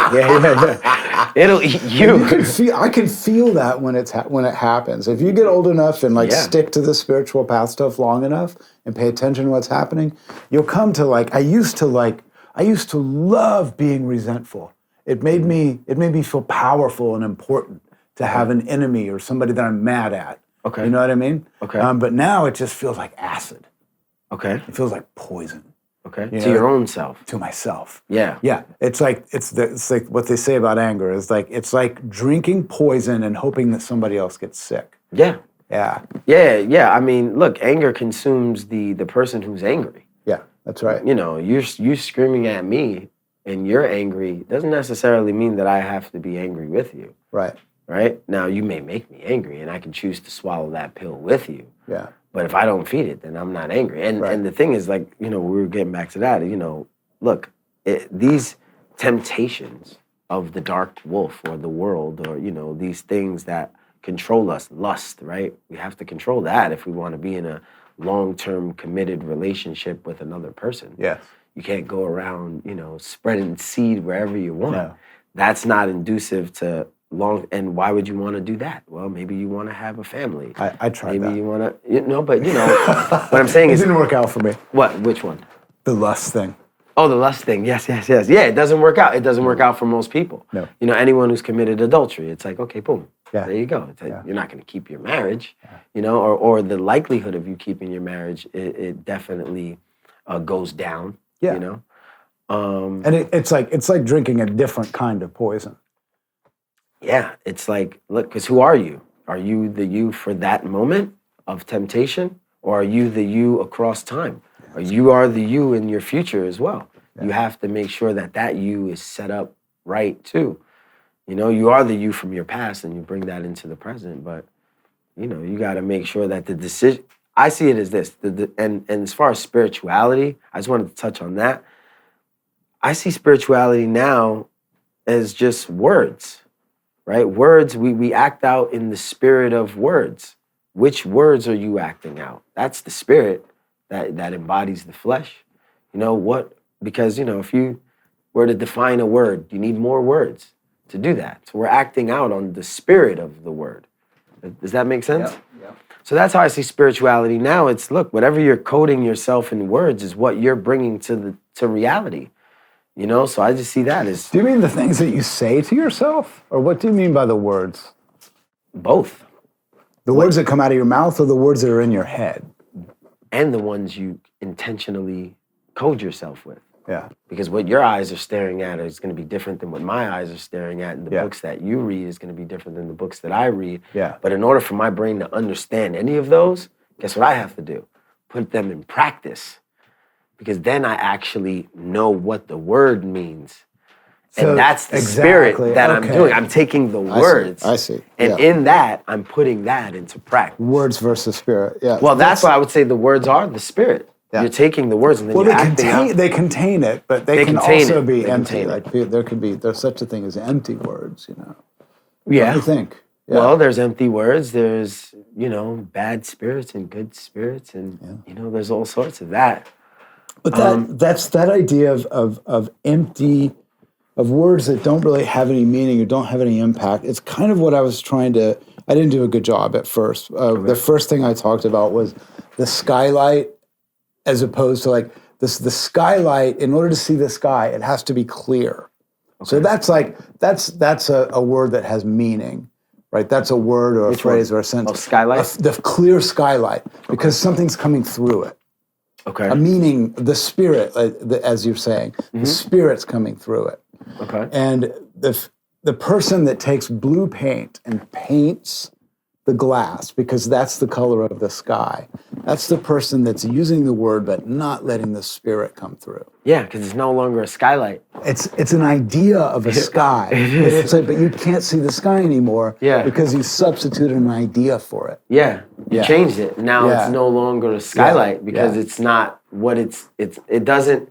It'll eat you. I can feel that when it happens. If you get old enough and stick to the spiritual path stuff long enough and pay attention to what's happening, you'll come to I used to love being resentful. It made me feel powerful and important to have an enemy or somebody that I'm mad at. Okay. You know what I mean? Okay. But now it just feels like acid. Okay. It feels like poison. Okay. To your own self. To myself. Yeah. Yeah. It's like what they say about anger is it's like drinking poison and hoping that somebody else gets sick. Yeah. Yeah. Yeah. I mean, look, anger consumes the person who's angry. Yeah, that's right. You screaming at me and you're angry doesn't necessarily mean that I have to be angry with you. Right. Right? Now, you may make me angry, and I can choose to swallow that pill with you. Yeah. But if I don't feed it, then I'm not angry. And the thing is, we were getting back to that, look, these temptations of the dark wolf or the world or, these things that control us, lust, right? We have to control that if we want to be in a long-term committed relationship with another person. Yes. You can't go around, spreading seed wherever you want. No. That's not inducive to and why would you want to do that? Well, maybe you want to have a family. I tried maybe that. Maybe you want to, but what I'm saying is... It didn't work out for me. What? Which one? The lust thing. Oh, the lust thing. Yes. Yeah, it doesn't work out. It doesn't work out for most people. No. Anyone who's committed adultery, it's like, okay, boom. Yeah. There you go. You're not going to keep your marriage, or the likelihood of you keeping your marriage, it definitely goes down, And it's like drinking a different kind of poison. Yeah, it's like, look, because who are you? Are you the you for that moment of temptation, or are you the you across time? Or you are the you in your future as well. You have to make sure that that you is set up right too. You know, you are the you from your past and you bring that into the present, but you know, you got to make sure that the decision, I see it as this, and as far as spirituality, I just wanted to touch on that. I see spirituality now as just words, right? Words, we act out in the spirit of words. Which words are you acting out? That's the spirit that embodies the flesh. You know what? Because, you know, if you were to define a word, you need more words to do that. So we're acting out on the spirit of the word. Does that make sense? Yeah. So that's how I see spirituality now. It's, look, whatever you're coding yourself in words is what you're bringing to reality. You know, so I just see that as Do you mean the things that you say to yourself? Or what do you mean by the words? both. The words that come out of your mouth or the words that are in your head? And the ones you intentionally code yourself with. Yeah. Because what your eyes are staring at is going to be different than what my eyes are staring at. And the books that you read is going to be different than the books that I read. Yeah. But in order for my brain to understand any of those, guess what I have to do? Put them in practice. Because then I actually know what the word means. So And that's the exactly, spirit that I'm doing. I'm taking the words. I see. And Yeah. in that, I'm putting that into practice. Words versus spirit. Yeah. Well, that's why I would say the words are the spirit. Yeah. You're taking the words and then Well, you're acting out. they contain it, but they can contain also it. be They empty. contain it. Like there's such a thing as empty words, you know. Yeah. What do you think? Yeah. Well, there's empty words. There's, you know, bad spirits and good spirits. And, you know, there's all sorts of that. But that's that idea of empty, of words that don't really have any meaning or don't have any impact. It's kind of what I was trying to, I didn't do a good job at first. The first thing I talked about was the skylight, as opposed to like the skylight. In order to see the sky, it has to be clear. Okay. So that's like, that's a word that has meaning, right? That's a word or a phrase or a sentence. Oh, skylight? The clear skylight, because something's coming through it. Okay. A meaning, the spirit, as you're saying, the spirit's coming through it. Okay. And the person that takes blue paint and paints the glass, because that's the color of the sky, that's the person that's using the word but not letting the spirit come through. Yeah, because it's no longer a skylight. It's an idea of a sky. It's like, but you can't see the sky anymore because you substituted an idea for it. Yeah, you changed it. Now it's no longer a skylight because it's not what it doesn't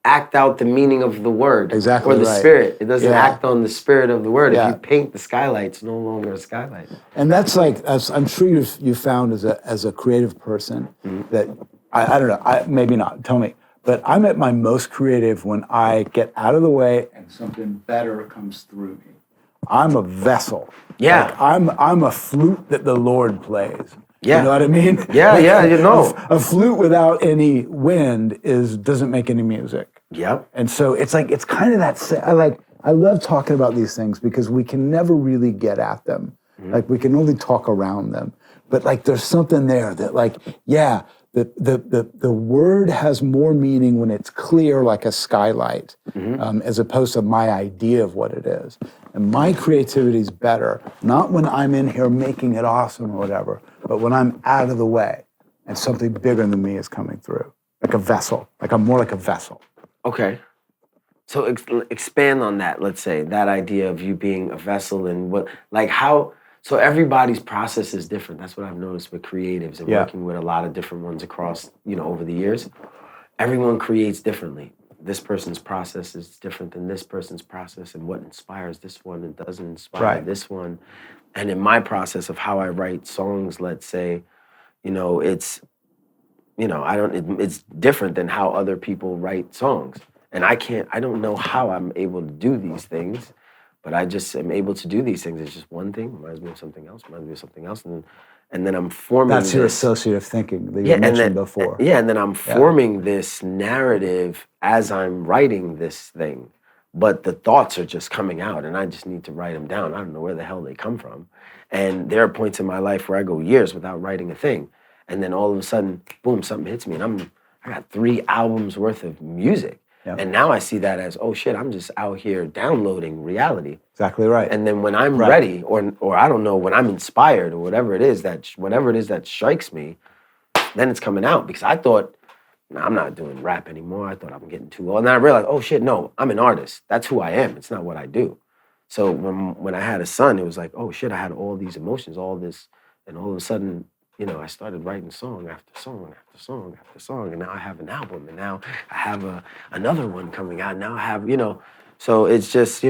act out the meaning of the word or the spirit. It doesn't act on the spirit of the word. If you paint the skylight, it's no longer a skylight. And that's like, as I'm sure you've found as a creative person that, I don't know, maybe not, tell me, but I'm at my most creative when I get out of the way and something better comes through me. I'm a vessel. Yeah. Like I'm a flute that the Lord plays. Yeah. You know what I mean? Yeah, like, you know. A flute without any wind doesn't make any music. Yep. And so it's like, it's kind of that, I love talking about these things because we can never really get at them. Like we can only talk around them. But like there's something there that like, yeah, the word has more meaning when it's clear like a skylight, as opposed to my idea of what it is. And my creativity is better, not when I'm in here making it awesome or whatever, but when I'm out of the way and something bigger than me is coming through, like a vessel, like I'm more like a vessel. Okay. So expand on that, let's say, that idea of you being a vessel and what, like how, so everybody's process is different. That's what I've noticed with creatives and working with a lot of different ones across, you know, over the years. Everyone creates differently. This person's process is different than this person's process, and what inspires this one and doesn't inspire this one. And in my process of how I write songs, let's say, you know, it's, you know, it's different than how other people write songs. And I don't know how I'm able to do these things, but I just am able to do these things. It's just one thing, reminds me of something else, and then I'm forming That's your associative thinking that you mentioned before. Yeah, and then I'm forming this narrative as I'm writing this thing. But the thoughts are just coming out, and I just need to write them down. I don't know where the hell they come from. And there are points in my life where I go years without writing a thing. And then all of a sudden, boom, something hits me, and I got 3 albums worth of music. Yep. And now I see that as, oh shit, I'm just out here downloading reality. Exactly right. And then when I'm ready, or I don't know, when I'm inspired, or whatever it is that strikes me, then it's coming out. Because I thought, nah, I'm not doing rap anymore. I thought I'm getting too old. And then I realized, oh shit, no, I'm an artist. That's who I am. It's not what I do. So when I had a son, it was like, oh shit, I had all these emotions, all this, and all of a sudden, you know, I started writing song after song after song after song, and now I have an album, and now I have another one coming out. Now I have, you know, so it's just,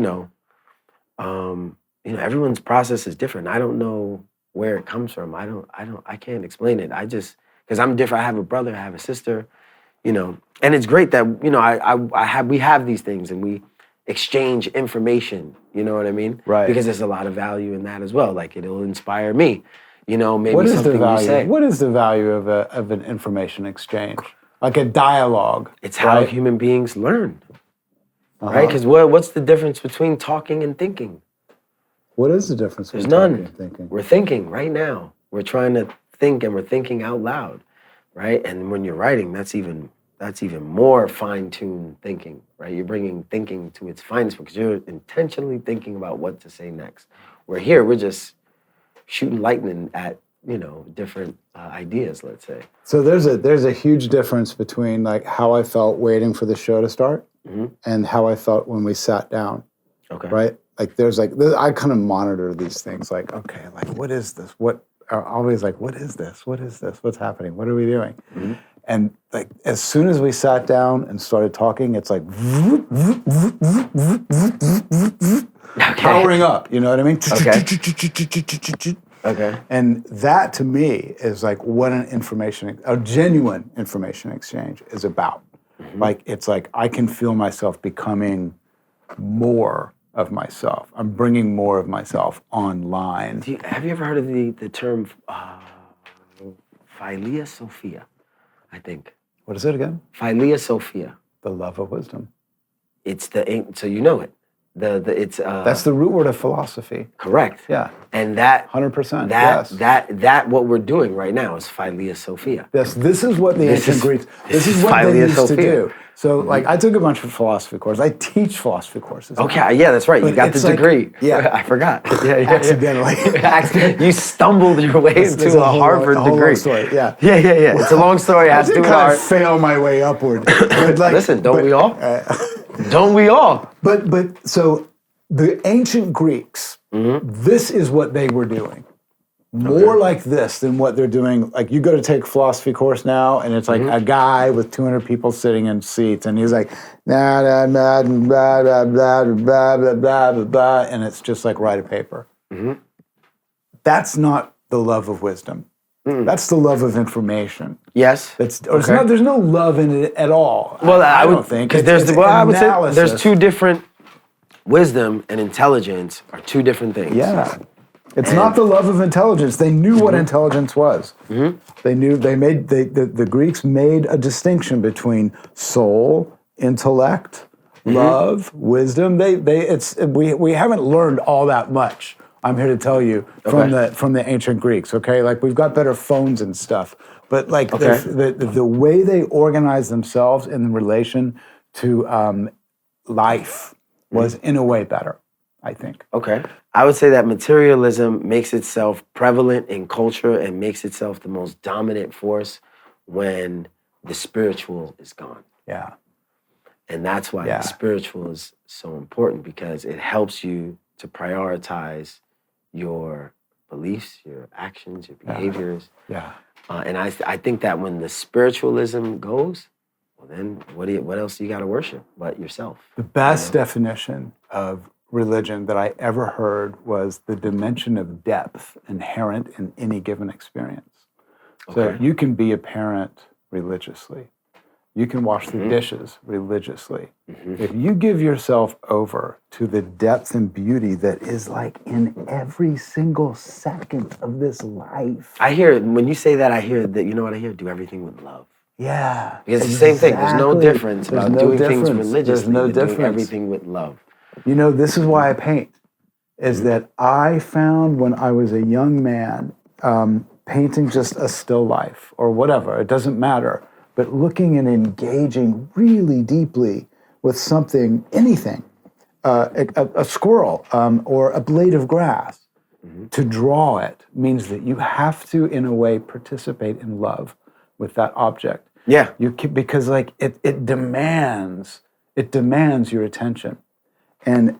everyone's process is different. I don't know where it comes from. I can't explain it. I just, because I'm different. I have a brother, I have a sister, and it's great that, we have these things and we exchange information, you know what I mean? Right. Because there's a lot of value in that as well. Like it'll inspire me, maybe what is something the value? you say. What is the value of an information exchange? Like a dialogue. It's how human beings learn, right? Because what's the difference between talking and thinking? What is the difference There's between none. talking and thinking? We're thinking right now. We're trying to think, and we're thinking out loud, right? And when you're writing, that's even more fine-tuned thinking, right? You're bringing thinking to its finest because you're intentionally thinking about what to say next. Where here, we're just shooting lightning at, different ideas, let's say. So there's a huge difference between like how I felt waiting for the show to start and how I felt when we sat down. Okay. Right? Like I kind of monitor these things like, okay, like what is this? What are always like, what is this? What is this? What's happening? What are we doing? Mm-hmm. And like as soon as we sat down and started talking, it's like powering up. You know what I mean? Okay. Okay. And that to me is like what a genuine information exchange is about. Mm-hmm. Like it's like I can feel myself becoming more of myself. I'm bringing more of myself online. Have you ever heard of the term Philia Sophia? I think. What is it again? Philia Sophia. The love of wisdom. It's so you know it. It's that's the root word of philosophy. Correct. Yeah. And that 100%. That what we're doing right now is Philia Sophia. Yes, this is what the ancient Greeks. This is what they used to do. So, like, I took a bunch of philosophy courses. I teach philosophy courses. Okay, yeah, that's right. You got the degree. Yeah, I forgot. Yeah, accidentally. You stumbled your way into a Harvard degree. Long story. Yeah. It's a long story. I did kind of fail my way upward. But like, listen, don't we all? Don't we all? But so the ancient Greeks, this is what they were doing. More like this than what they're doing. Like you go to take a philosophy course now, and it's like a guy with 200 people sitting in seats, and he's like, blah, blah, blah, blah, blah, blah, blah, blah, blah, blah, and it's just like write a paper. Mm-hmm. That's not the love of wisdom. That's the love of information. Yes. There's no love in it at all. Well, I don't think. Because I would say there's two different. Wisdom and intelligence are two different things. Yeah. It's not the love of intelligence. They knew what intelligence was. Mm-hmm. The Greeks made a distinction between soul, intellect, love, wisdom. We haven't learned all that much. I'm here to tell you from the ancient Greeks. Okay, like we've got better phones and stuff, but like the way they organize themselves in relation to life was in a way better, I think. Okay. I would say that materialism makes itself prevalent in culture and makes itself the most dominant force when the spiritual is gone. Yeah. And that's why the spiritual is so important, because it helps you to prioritize your beliefs, your actions, your behaviors. Yeah. And I think that when the spiritualism goes, well then what else do you got to worship but yourself? The best definition of religion that I ever heard was the dimension of depth inherent in any given experience. So you can be a parent religiously. You can wash the dishes religiously. If you give yourself over to the depth and beauty that is like in every single second of this life. I hear, when you say that, I hear that, you know what I hear? Do everything with love. Yeah. Because it's the same thing. There's no difference about doing things religiously. There's no difference. Doing everything with love. You know, this is why I paint, is that I found when I was a young man, painting just a still life or whatever, it doesn't matter, but looking and engaging really deeply with something, anything, a squirrel or a blade of grass, to draw it means that you have to, in a way, participate in love with that object. Yeah. Because like it demands your attention, and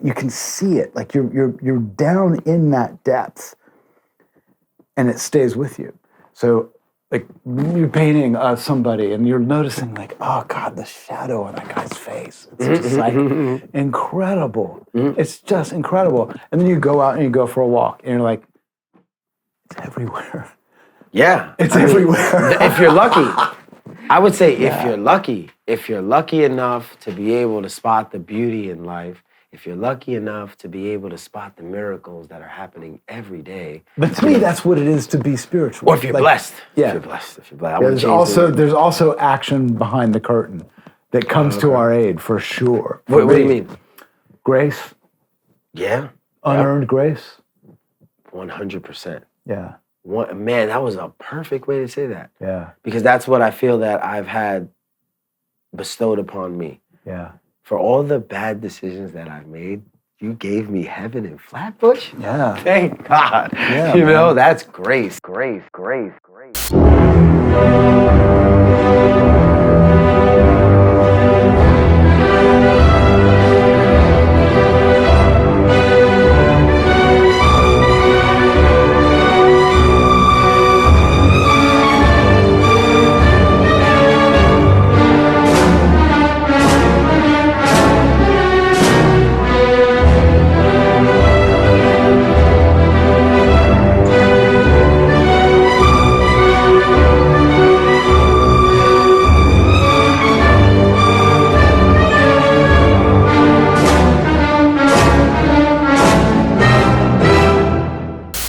you can see it, like you're down in that depth, and it stays with you. So like you're painting somebody, and you're noticing like, oh God, the shadow on that guy's face. It's just like incredible. It's just incredible. And then you go out and you go for a walk, and you're like, it's everywhere. Yeah. It's everywhere. If you're lucky. I would say if you're lucky enough to be able to spot the beauty in life, if you're lucky enough to be able to spot the miracles that are happening every day. But to me, that's what it is to be spiritual. Or if you're blessed. Yeah. If you're blessed. There's also action behind the curtain that comes to our aid, for sure. What do you mean? Grace. Yeah. Unearned grace. 100%. Yeah. Man, that was a perfect way to say that. Yeah. Because that's what I feel that I've had bestowed upon me. Yeah. For all the bad decisions that I've made, you gave me heaven in Flatbush? Yeah. Thank God. Yeah, you know, man. that's grace, grace, grace, grace.